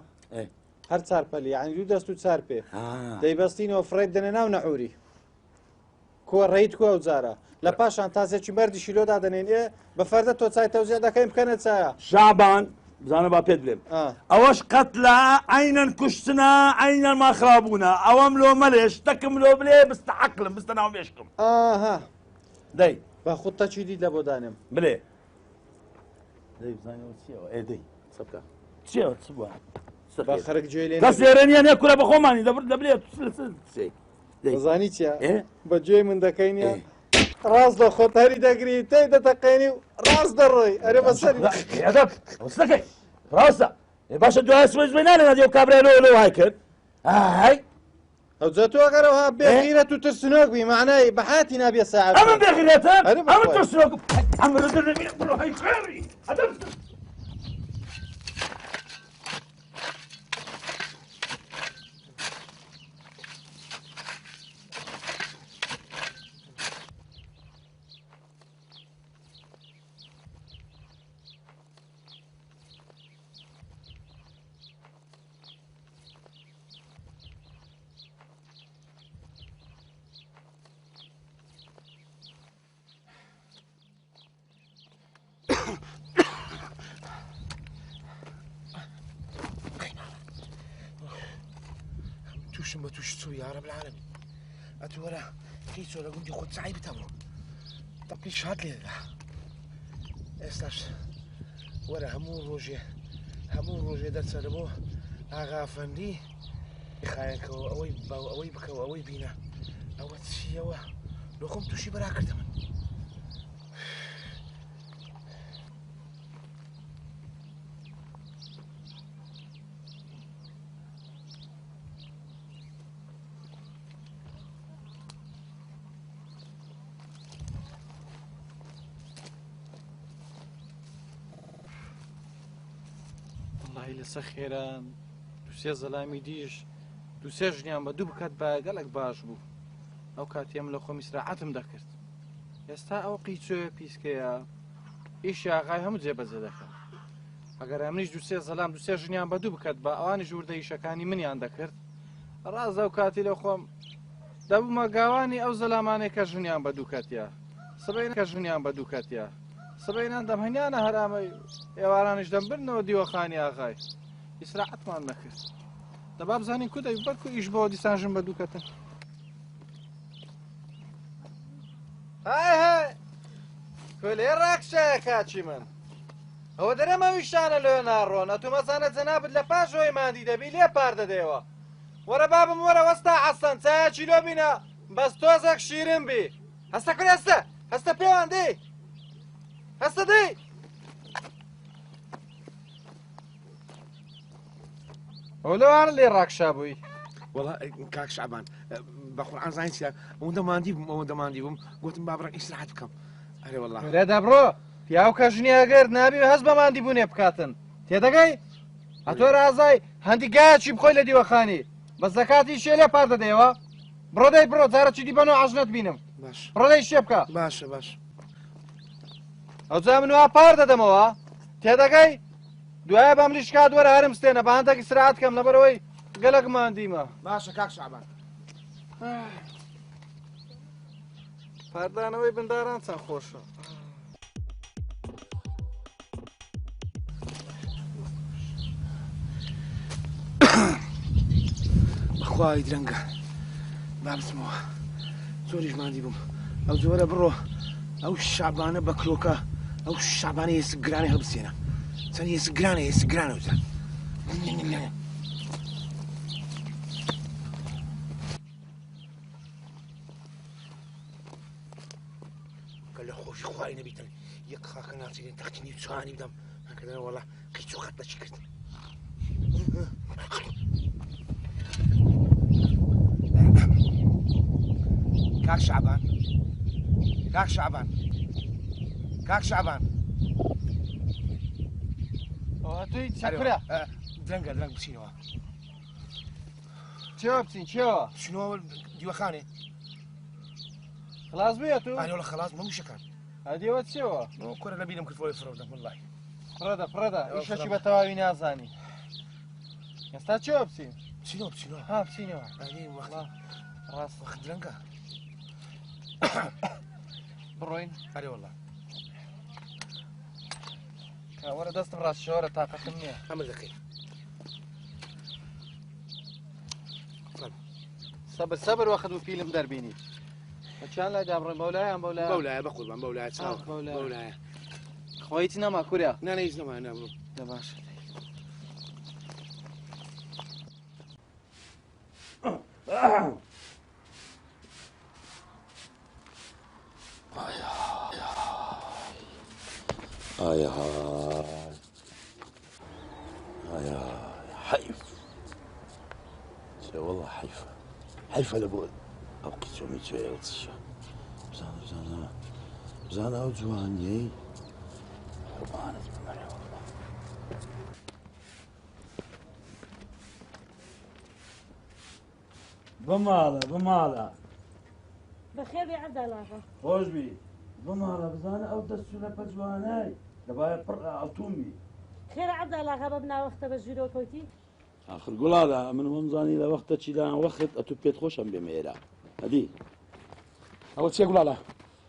هەر چارپەلی یعنی دوو دەست و چار پێ دەیبەستینەوە فڕێت دەنێ ناو نەعوری کووە ڕێیت کووە و جارە لە پاشان تازێکی بەردی شیلۆدا دەنێن بە فەردە تۆ چای تەوزیە دەکەین بکەنە چایە شعبان بزانە با پێت بڵێم ئەوەش قەت لە عینەن کوشتنە عینەن ماخرابوونە ئەوەم لۆ مەلێ شتەکم لۆ بلێ بستە عەقلم بستە ناو مێشکم دەی با خودتە چی دیت لە بۆ دانێم بڵێ دەی بزانەوە چیەوە دەی سەبکە چیەوە چ بووە خەرک گوێ لێ کەس لێرە نییە نێ کوورە بە خۆمانی دەبلێ دەزانی چیە بەگوێ من دەکەینە ڕاست لە خۆتاری دەگری تێی دەتەقێنی و ڕاست دەڕۆی ئەرێ بەسەری دەکەی ڕاستە باشە دوای سوێ نانە دێ و کابرا لۆ وای کرد ئای ئەو جە تۆ ئەگەرەوە بێغیرەت و ترسنۆک بی معنای بەحاتی نابێ ساعت ئەمە بێغیرەتە ئەمە ترسنۆک ئەمە دەرنەبینە بڕۆ هەی خێری توشم بە توش چوو یا رب العالمین ئەتوەرە هیچ لە گوندی خۆت سعی بتەبڕۆ تەقی شاد لێدا ئێستاش وەرە هەموو ڕۆژێ دەرچە بۆ ئاغا ئەفەندی خایەکەوە ئەوەی بکەوە ئەوەی بینە ئەوە چیەوە لۆ خۆم تووشی بەرا کردە من لەسەر خێران دووسێ زەلامی دیش دووسێ ژنیان بە دوو بکات بە گەلک باش بوو ئەو کاتیم لە خۆمی سراعەتم دەکرد ئێستا ئەو قیچۆیە پیسکەیە ئیشی ئاغای هەموو جێبەجێ دەکەن ئەگەر ئەمنیش دووسێ زەلام دووسێ ژنیان بە دوو بکات بە ئەوانی ژووردە ئیشەکانی منیان دەکرد ڕاز ئەو کاتی لە خۆم دەبوومە گاوانی ئەو زەلامانێک کە ژنیان بە دوو کاتیا سبەی کە ژنیان بە دوو کاتیا سبەینان دەمهێنیانە هەرامەی ئێوارانش دەمبرنەوە دیوەخانی ئاغای ئیسراعەتمان نەکرد دەبا بزانین کو دەی بەرکو ئیش بۆ دیسانژم بە دووکەتن های کولێ ڕاکشایە کاچی من ئەوە دەرەمە ویشانە لێ ناڕۆن ئەتو مەزانە جەنابت لە پاشۆی مادی دەبی لێ پار دەدەیەوە وەرە بابم وەرە وەستا حەسەن چایەکی لۆ بینە بەس تۆزێک شیرین بی هەستە کورێ هەستە پێوان دەی هەستە دەی ئەولەوان لێ ڕاکشا بووی وەڵا کاک شعبان بە قورئان زانین چیە ئەوەندە ماندی بووم گوتم با بڕێک ئیسراحەت بکەم ئەرێ وەڵا ورێدا بڕۆ پیاو کە ژنی ئەگەر نابی هەست بە ماندی بوونێ بکاتن تێدەگەی ئەتۆ رازای هەندی گایەکی بخۆی لە دیوەخانی بە زەکاتی شێ لێ پار دەدەیەوە بڕۆ دەی بڕۆ جارەکی دیبەنەوە عەژنەت بینم بڕۆ دەی شێ بکە باشە ئەو جا من وا پار دەدەمەوە تێدەگەی دوایە بەم لیشکات وەرە هەرم ستێنە بە هەندێکی سرعات کەم لەبەرەوەی گەلێکمان دیمە. باشە کاک شعبان. پاردانەوەی بنداران چەند خۆشە. بەخوای درەنگە با بچمەوە زۆریش ماندی بووم ئەو زۆرە بڕۆ ئەو شعبانە بە کلۆکە ئەو شعبانە هێز گرانی هەڵبسێنە چەند هێز گرانە هێز گرانە وزە کە لە خۆشی خوای نەبیتن یەک خاکە ناچێنێن تەختینی چوانی بدەم هەکەدەنە وەڵا قیچۆ خەت بەچی کرد كاك شعبان كاك شعبان كاك شعبان توی چەکرە درەنگە درەنگ بچینەوە چێوە بچین چێوە بچینەوە دیوەخانێ خلاص بێت و ئەنێوڵە خلاص مەموشەکان ئەدیەوە چێوە کۆرە لە بینم کردۆی فرۆدەم وڵی پڕەدە ئیشەکی بە تەواوی نازانی ئێستا چێوە بچین بچینەوە بچینەوە ها بچینەوە ڕاست وەخت درەنگە بڕۆین ئەرێ وەڵا وەرە دەستم ڕاستشەوەرە تااقەتم نییە ئەمە دەکەی سەبر سەبر وەخت و فیلم دەربینی چیان لای دابڕێن بەولایان بەولایە بەقوربان بەولایە چاوە بەولایە خۆیتی نەما کوریا نانە هیچ نەما نابڕۆ دە باشە حيف والله حيف حيف هذا بقول او قيتو ميتو يا وتشا بزانا وجواني حبانة بمرة والله بمالا بخير يا عبد الله خوش بي بمالا بزانا او دستونا بجواناي دبايا برا اوتومي خير عبد الله غبنا وقت بجيرو كوتي آخر قول هذا من هم زاني لوقت تشيلان وقت أتوبيت خوشم بميرا هدي أول شيء قول هذا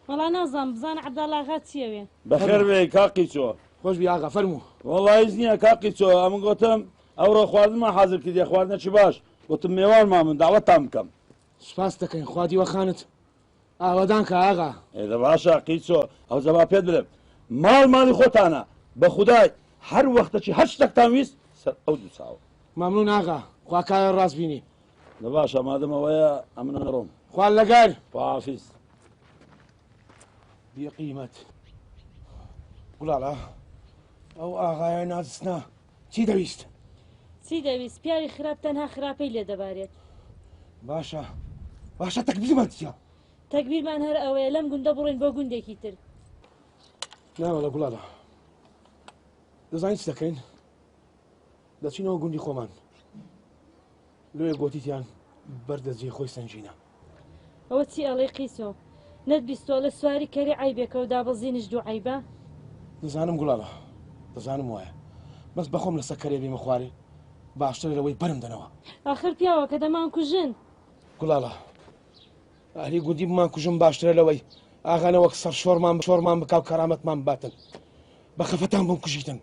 والله نظام بزان عبد الله غاتيوي بخير بي كاقيتو خوش بي آقا فرمو والله إذني كاقيتو أمن قلتم أورا خوارد ما حاضر كذي خوارنا شباش قلتم ميوان ما من دعوة تامكم سپاس دەکەین خوادی وەخانت ئاوادانکە ئاغا إذا باشا قيتو أو زبا بيدرم مالی خۆتانە بە خودای هەر وەختەی هەر شتێکتان ویست سەر ئەو دوو چاوە مەمنون ئاغا خوا کارە ڕاست بینی لە باشە مادەمەوەیە ئەمنە نەڕۆم خوان لەگەر خواحافیز بێقیمەت گوڵاڵە ئەو ئاغایە نازستنا چی دەویست چی دەویست پیاوی خراپ تەنها خراپەی لێ دەبارێت باشە تەکبیرمان چییە تەکبیرمان هەر ئەوەیە لەم گوندە بڕۆین بۆ گوندێکی تر ناوەڵە گوڵاڵە دەزانین چ دەکەین دەچینەوە گوندی خۆمان لێ گۆتیتیان بەردەجێ خۆی سنجینە ئەوە چی ئەڵێ قیسۆ نەت بیستۆ لە سواری کەری عیبێکە و دابەزینش دوو عیبە دەزانم گوڵاڵە دەزانم وایە بەس بەخۆم لەسەر کەرێ بێمە خوارێ باشتر لەوەی بەرم دەنەوە ئاخر پیاوە کە دەمان کوژن گوڵاڵە ئەهلی گوندی بمان کوژم باشترە لەوەی ئاغانە وەک سەر شۆرمان بکاو کەرامەتمان باتن بە خەفەتان بم کوژیتن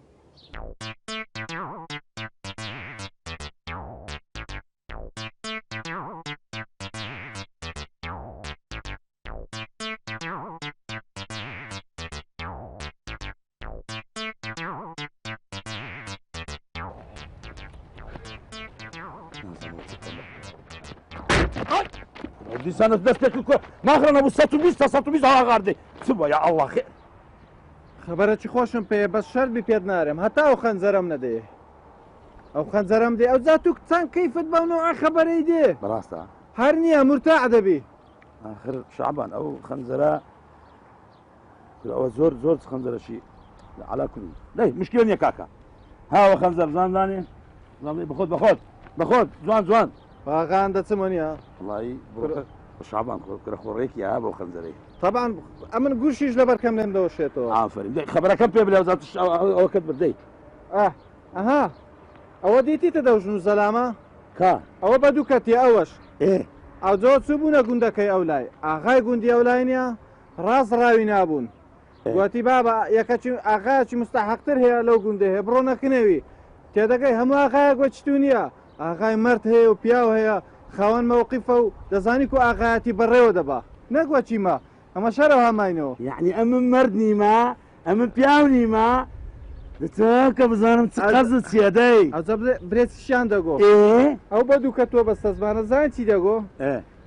لسانة دستك الكل ما أخرنا أبو 120 ها غاردي سبوا يا الله خير خبرەتی خۆشم پێ بەس شەربی پێت نارێم هەتا ئەو خەنجەرەم نەدێ ئەو خەنجەرەم دێ ئەو زاتوو چەند کەیفت بەونەوە خەبەرەی دێ براستا هەر نییە مرتاع دەبی آخر شعبان أو خنزرة أو زور خنزرة على كل لا مشكلة يا كاكا ها هو خنزر زان داني بخود زوان واغان دەچمەنیە والله شعبان كره خوريك يا ابو خنزري طبعا ئەمن گوشیش لەبەر کەم لێم دەوەشێتەوە عافرين خبرك كم بلا وزارة او كتب بدي ئەها ئەوە دیتیتە دەوژن و سەلامە کا ئەوە بە دوو کەتی ئەوەش ئێ ئەوجۆ چوو بوونە گوندەکەی ئەو لای ئاغای گوندی ئەو لای نیە ڕاست ڕاوی نابوون گوتی بابە یەکەچی ئاغایەکی مستەحەقتر هەیە لەو گوندە هەیە بڕۆ نەکنەوی تێدەگەی هەموو ئاغایە گوچتو نییە ئاغای مرد هەیە و پیاو هەیە خاوەن مەوقیفە و دەزانی و ئاغایەتی بەڕێوە دەبا نەگوە چیمە ئەمە شەرەوە هەماینەوە یعنی ئەمە مرد نیمە ئەمە پیاو نیمە دەچە کە بزانم چ قەزت چیە دەی ئەوجە برێتیشیان دەگۆ ئەو بە دوو کە تۆ بەستە زمانە زان چی دەگۆ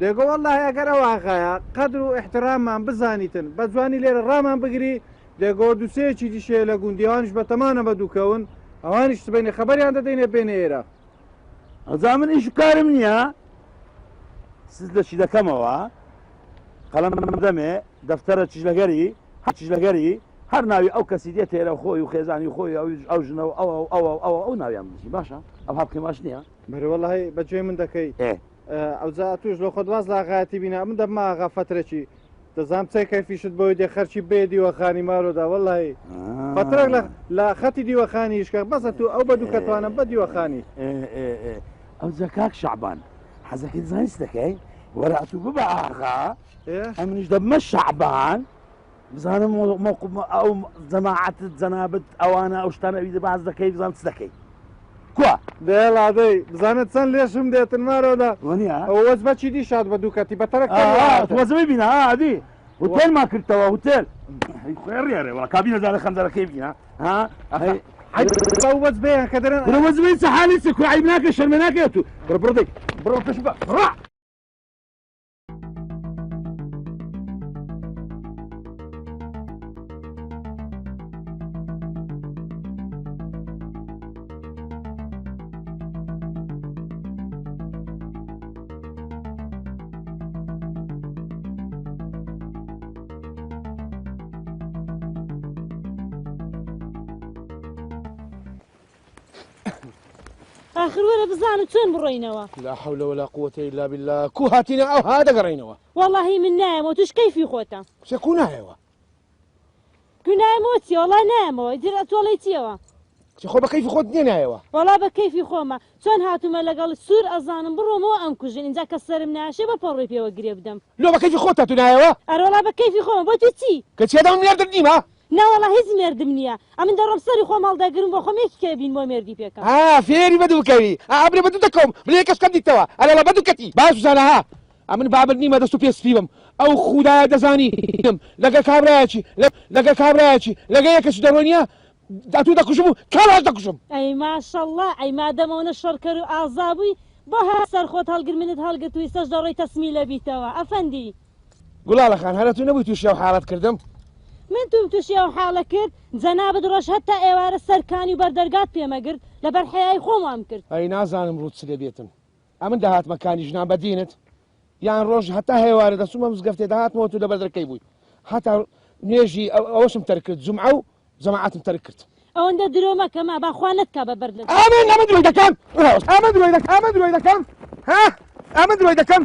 دەگۆ وەڵڵاهی ئەگەر ئەو ئاغایە قەدر و احتراممان بزانیتن بە جوانی لێرە ڕامان بگری دەگۆ دووسەیەکی دیشەیە لە گوندیوانش بە تەمانە بە دووکەون ئەوانیش بینێ خەبەریان دەدەینێ بێنە ئێرە ئەزا من ئیش کارم نییە سز لەچی دەکەمەوە قەڵەم دەمێ دەفتەرە چیلەگەری چیلەگەری هەر ناوی ئەو کەسی دێت تێرە خۆی و خێزانی خۆی ئەو ژنەوە ئەو ناویان بژی باشە ئەو هاپکەماش نییە بەرەوەڵی بەگوێ من دەکەی ئەوجا توش لە خۆدواز لاغایەتی بینە من دەما ئاغا فترێکی دەزانام چای کەفیشت بۆی دێ خەرچی بێ دیوەخانی مارۆدا وەڵی فترێک لە خەتی دیوەخانیشکە بەسە تو ئەو بە دوو کەتوانم بە دیوەخانی ئەو جەکاک شعبان حەزەکەی زانست دەکەی وەرە ئەتوو ببە ئاغا ئەمنیش دەبمە شعبان بزانم ئەو جەماعەتت جەنابەت ئەوانە ئەو شتانەوی باز دەکەی بزانم چ دەکەی کووە دێڵادەی بزانێت چەند لێشم دێتن مارۆدا ئەو وەز بەچی دیشات بە دووکەتی بەتەرە وەزەی بینە ئادی هوتێل ما کردەوە هوتێل خوێڕێ وڵا کابینە زانە خەمدەرەکەی بینە وەز بێیان کە دەرن وەزبی چ حالی چ کوعیب ناکە شەرمە ناکەێت و بڕدەی بڕۆ پێش بە آخر وەرە بزانم چۆن بڕۆینەوە لا حول ولا قوة إلا بالله كو هاتينا أو هذا قرينوا والله من نایەمەوە توش کەیفی خۆتە شكو نايوا کو نایەمەوە چیە وەڵای نایەمەوە دیرە تۆڵی چیەوە خۆ بە کەیفی خۆت نییە نایەوە وەڵا بە کەیفی خۆمە چۆن هاتوومە لەگەڵ سوور ئەزانم بڕۆمەوە ئەم کوژن اینجا کە سەرم ناشێ بە پەڕۆی پێوە گرێ بدەم لۆ بە کەیفی خۆت هاتوو نایەوە ئەرە وەڵا بە کەیفی خۆمە بۆ تو چی کە چێدەم مێردت نیمە ناوەڵا هیچ مێردم نییە ئەمن دەڕۆم سەری خۆم هەڵدەگرم بۆ خۆم یەکی کێبین بۆ مێردی پێکەم فێری بەدووکەوی ئابرێ بەدوو دەکەم بلێ کەس کەم دیتەوە ئەلە لە بەدووکەتی باش زانەها ئەمن بابر نیمە دەست و پێ سپیبم ئەو خودایە دەزانی لەگە کابرایەکی لەگە یەکەش دەڕۆنیە داتوو دەکوشم و کاڵاش دەکوشم ئەی ماشەڵڵا ئەی مادەمەوەنە شەڕکەر و ئازابووی بۆ هەر سەر خۆت هەڵگر منت هەڵگرتووی سەش دەڕۆی تەسمی لە بیتەوە ئەفەندی گوڵاڵەخان هەرە تو نەبووی تووشیا و حاڵەت کردم من تووشیا و حاڵە کرد جەنابەت ڕۆژ هەتا ئێوارە سەرکانی و بەردەرگات پێمەگرت لەبەر حەیای خۆم وام کرد ئەی نازانم ڕوت چ دەبێتم ئەمن داهاتمەکانی ژنان بەدینت یان ڕۆژ هەتا هێوارە دەسومە مزگەفتێ داهاتمەوە تو لە بەردەرکەی بووی هەتا نوێژی ئەوەشم تەرک کرد جومعە و جەماعەتم تەرک کرد ئەوەندە درۆ مەکەما باخوانت کا بە بەردە ئەمە درۆی دەکەم ئەمە درۆی دەکەم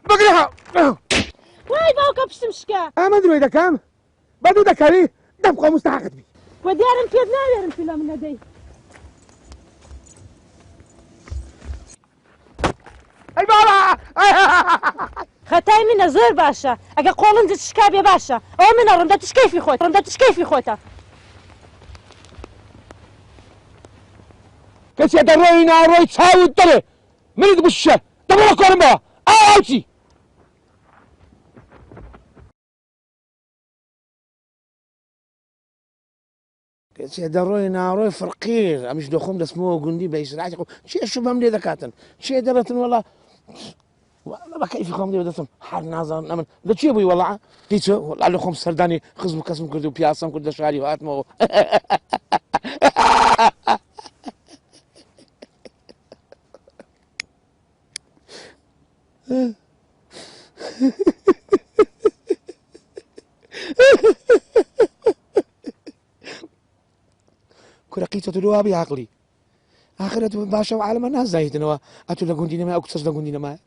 بگرێ وای باوکە پشتم شکا ئەمە درۆی دەکەم بەدوو دەکەوی دەبخوا مستحقت بی وە دیارم پێت ناوێرم فیلە من نەدەی ئەی باڵا خەتای منە زۆر باشە ئەگە قۆڵنجت شکا بێ باشە ئەوە منە ڕەمدە تشکەیفی خۆت ڕەمدە تشکەیفی خۆتە کەسێ دەڕۆی ناڕۆی چاوت دەڵێ منت بشە دەبڕە کۆرمەوە ئاوچی کەسێ دەڕۆی ناڕۆی فڕقیر ئەمیش دەخۆم دەستمەوە گوندی بە ئیسراحەتی خۆم چێ شوبەم لێ دەکاتن چێ دەبێتن وەڵا بە کەیفی خۆم لێ دەستم هەر نازانم ئەمن لەکوێ بووی وەڵا هیچ وەڵا لە خۆم سەردانی خزم کەسم کرد و پیاسەم کرد لە شاری و هاتمەوە كرقيت تلوها بعقلي آخرت باشا وعالم الناس زايدنوا أتو لقوندينا ما أكتسس لقوندينا ما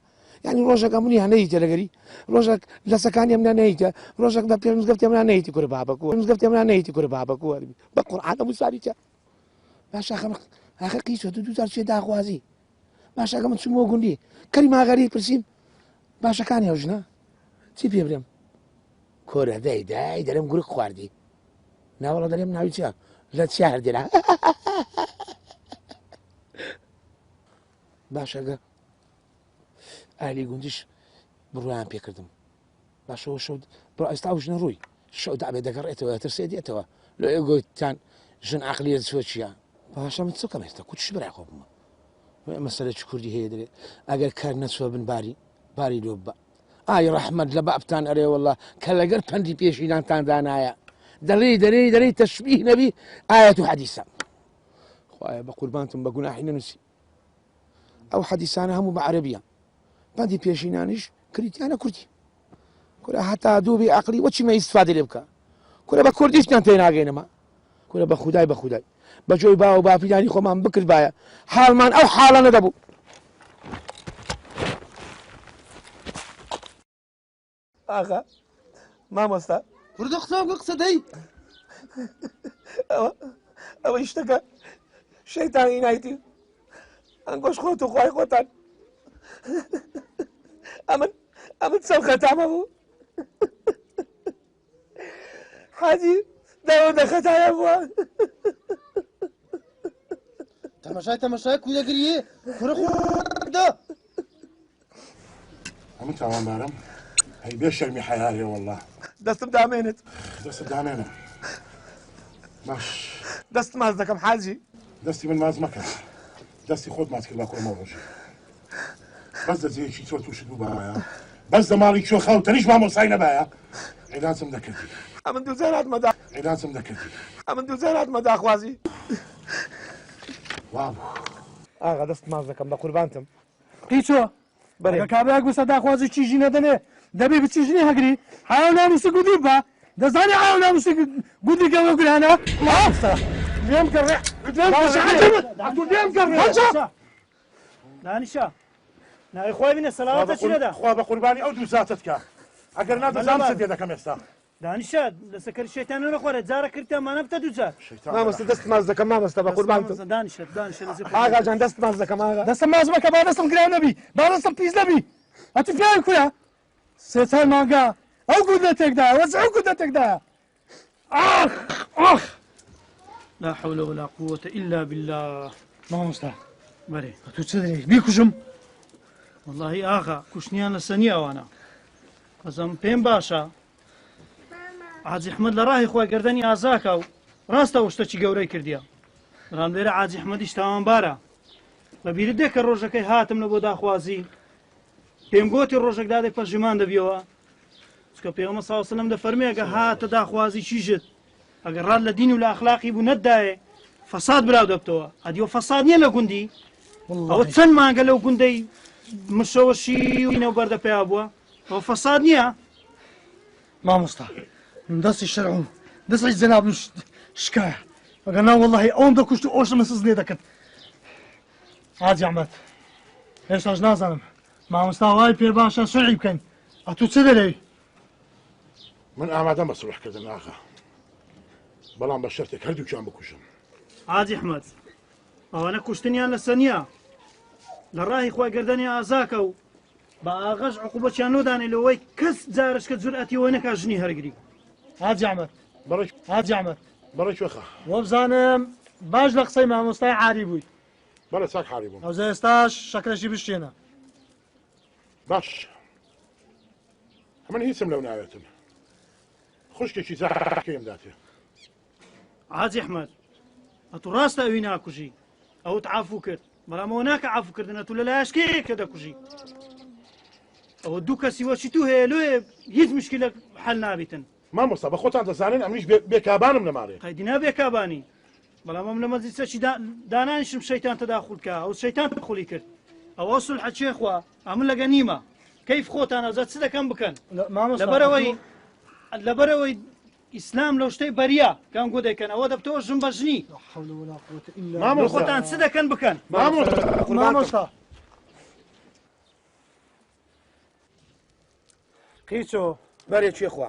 يعني روجك أمني هنيته لقري روجك لسكاني من هنيته روجك بابي مزقفتي من هنيتي كور بابك مزقفتي من هنيتي كور بابك بقرآن مساريته باشا آخر قیچۆ دوو جار چێ داخوازی باشەکە من چمەوە گوندی کەری ماغەری پرسییم باشەکانی ئەو ژنە چی پێ برێم کۆرە دای دەرێم گورک خواردی ناوەڵە دەرێم ناوی چیە لە چیا هەردێرا باشەکە ئالی گوندیش بڕوایان پێکردم باشەوە شەو بڕ ئێستا ئەو ژنە ڕووی شەو دابێ دەگەڕێتەوە ترسێ دێتەوە لە ئێگۆتان ژن عقلیە چۆ چییە باشە من چکەم ئێستا کوچش برای خۆ بمە مەسەلە چ کوردی هەیە دەرێت ئەگەر کار نەچوە بن باری لۆ بە ئای ڕەحمەد لە بابتان ئەرێ وەڵڵا کە لەگەر پەندی پێشینانتان دانایە دەڵێ تەشبیه نەبی ئایەت و حەدیسە خوایە بە قوربانتم بە گوناحی نەنووسی ئەو حەدیسانە هەموو بە عەرەبیە پەندی پێشینانیش کریتیانە کوردی کورە هەتا دوو بێ عەقلی وەچی مە ئیستفادە لێ بکە کورە بە کوردیشتان تێ ناگەینەمە کورە بە خودای بە جۆی باوە باپیدانی خۆمان بکرد باە حاڵمان ئەو حاڵە نەدەبوو ئاغا مامۆستا کوردە قسە قسە دەی ئەوە شتەکە شەیتانی نایتی ئەنگۆش خۆت و خوای خۆتان ئەمن چەند خەتامە بوو حاجی داوەندە خەتایە بووە تەماشای کودەگریێ کوڕە خۆدا هەموو تاوانبارم هەی بێ شەرمی حەیارێ وەڵڵا دەستم دامێنێت باش دەست ماز دەکەم حاجی دەستی من ماز مەکە دەستی خۆت ماز کرد با کوڕمە ڕۆژی بەس دەجێیەکی چۆ تووشت بوو بامایە بەس دەماڵی چۆ خەو تەنیش مامۆسای نەبایە عیلانچم دەکردی ئەمن دوو جارات مەدا عیلانچم دەکردی ئەمن دوو جارات مەداخوازی وابوو ئاغا دەست ماز دەکەم بە قوربانتم قیچۆ بەرێ کابراک بەسە داخوازی چیژی نەدەنێ دەبێ بچیژنی هەگری حاڵ ناموسی گودی بە دەزانی حاڵ ناموسی گودی گەوە گرانە لێم کەڕێ دانیشە ناوی خۆی بینە سەلاوەتە چی لەدا خوا بە قوربانی ئەو دوو زاتت کە ئەگەر نادەزانم چ دێ دەکەم ئێستا دانیشە لەسەر شەیتان نەخۆرە جارە کردتەمانە بتە دوو جار مامۆستا دەست ماز دەکەم مامۆستا بە قوربانتم دانیشە ئاغا جان دەست ماز دەکەم ئاغا دەستم ماز مەکە با دەستم گران نەبی با دەستم پیس نەبی ئەتو پیاوی کورە سێ مانگا ئەو گودە تێکدایە وەز ئەو گودە تێکدایە لا حول ولا قوة إلا بالله مامۆستا بەرێ تو چ دەری بیکوژم والله ئاغا کوشتنیان لە سەنی ئەوانە ئەزەم پێم باشە حاجی حمد لە ڕاهی خۆی گردنی ئازاکە و ڕاستە شتێکی گەورەی کردیە بەڵام لێرە حاجی حمەدیش تاوانبارە بەبیرت دێ کە ڕۆژەکەی هاتم لە بۆ داخوازی پێم گوتی ڕۆژێک دادێک پەژیمان دەبیەوە چکە پێغەمبەر صلی الله علیه وسلم دەفەرمێ ئەگە هاتە داخوازی چیژت ئەگەر ڕاد لە دین و لە ئەخلاقی بوو نەتدایێ فەساد براو دەبتەوە ئەدیەوە فەساد نییە لە گوندی ئەوە چەند مانگە لەو گوندەی مشەوەشی وینە و بەردە پێیا بووە ئەوە فەساد نییە مامۆستا من دەستی شەرعوم دەستی جەنابم شکایە ئەگەر نا وەڵڵاهی ئەوم دەکوشت و ئۆشم سز لێ دەکرد حاجی ئەحمەد هێشتاش نازانم مامۆستا وای پێ باشە سوڵحی بکەین ئەتوو چ دەرەوی من ئامادەم بە سوڵحکردن ئاغا بەڵام بە شەرتێک هەردووکیان بکوژم حاجی حمەد ئەوانە کوشتنیان لە سەنیە لە ڕاهی خۆی گردنی ئازاکە و بە ئاغەش عقوبەتیان نۆدانێ لەوەی کەس جارش کە جورئەتیەوە نەکا ژنی هەرگری حاجی ئەحمەد حاجی ئەحمەد بەڕێ کوێخە وە بزانم باش لە قسەی مامۆستای عاری بووی بەڵێ چاک حاڵی بووم ئەو ئێستاش شەکرەشی بشتێنە باش من هیچم لەو ناوێتم خوشکێکی زاکەیم داتێ حاجی حمەد ئەتوو ڕاستە ئەوی ناکوژی ئەوت عافو کرد بەڵام ئەوە ناکە عافوکردنە تو لە لایەشکەیەک کە دەکوژی ئەوە دوو کەسی وەچی تو هەیە لێ هیچ مشکلە حەل نابیتن مامۆستا بە خۆتان دەزانین ئەمنیش بێکابانم لەماڵێ قەیدینا بێکابانی بەڵام ئەم لە مەجلیسەکی دانانیشم شەیتان تەداخول بکە ئەو شەیتان تەداخولی کرد ئەوە سولحە چێخوا ئەمن لەگە نیمە کەیف خۆتان ئەوزە چ دەکەم بکەن لەبەرەوەی ئیسلام لەو شتەی بەریە کام گۆ دەکەن ئەوە دەبتەوە ژن بەژنی خۆتان چ دەکەن بکەن مامۆستا قیچۆ بەرێ کوێخوا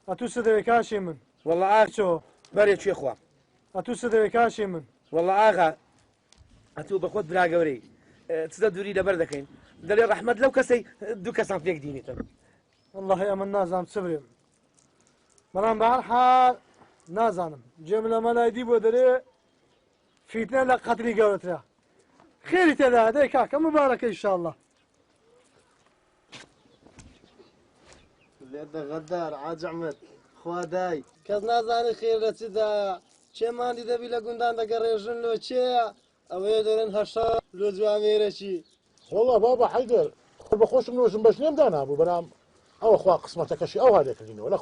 ئەتوو چ دەوێ کاشی من وەڵڵا ئاچۆ بەرێ کوێخوا ئەتوو چ دەوێ کاشی من وەڵڵا ئاغا ئەتوو بە خۆت برا گەورەی چدە دووری لەبەر دەکەین دەڵێ ڕەحمەت لەو کەسەی دوو کەسان پێک دینیتن والله ئەمە نازانم چ برێم بەڵام بە هەر حال نازانم جێم لە مەلایدی بۆ دەرێ فیتنە لە قەتری گەورەترە خێری تێدا دەی کاکە مبارەکە ئینشاءالله لێدە غەدار حاج ئەحمەد خوا دای کەس نازانێ خێر لە چدایە چێمانی دەبی لە گوندان دەگەڕێژن لۆ چێە ئەوەیە دەرێن هەشتا لۆ جوامێرەکی والله بابا حیدر بە خۆشم نوۆژم بەش نێم دانابوو بەرام ئەوە خوا قسمەتەکەشی ئەو هادێکردینەوە لە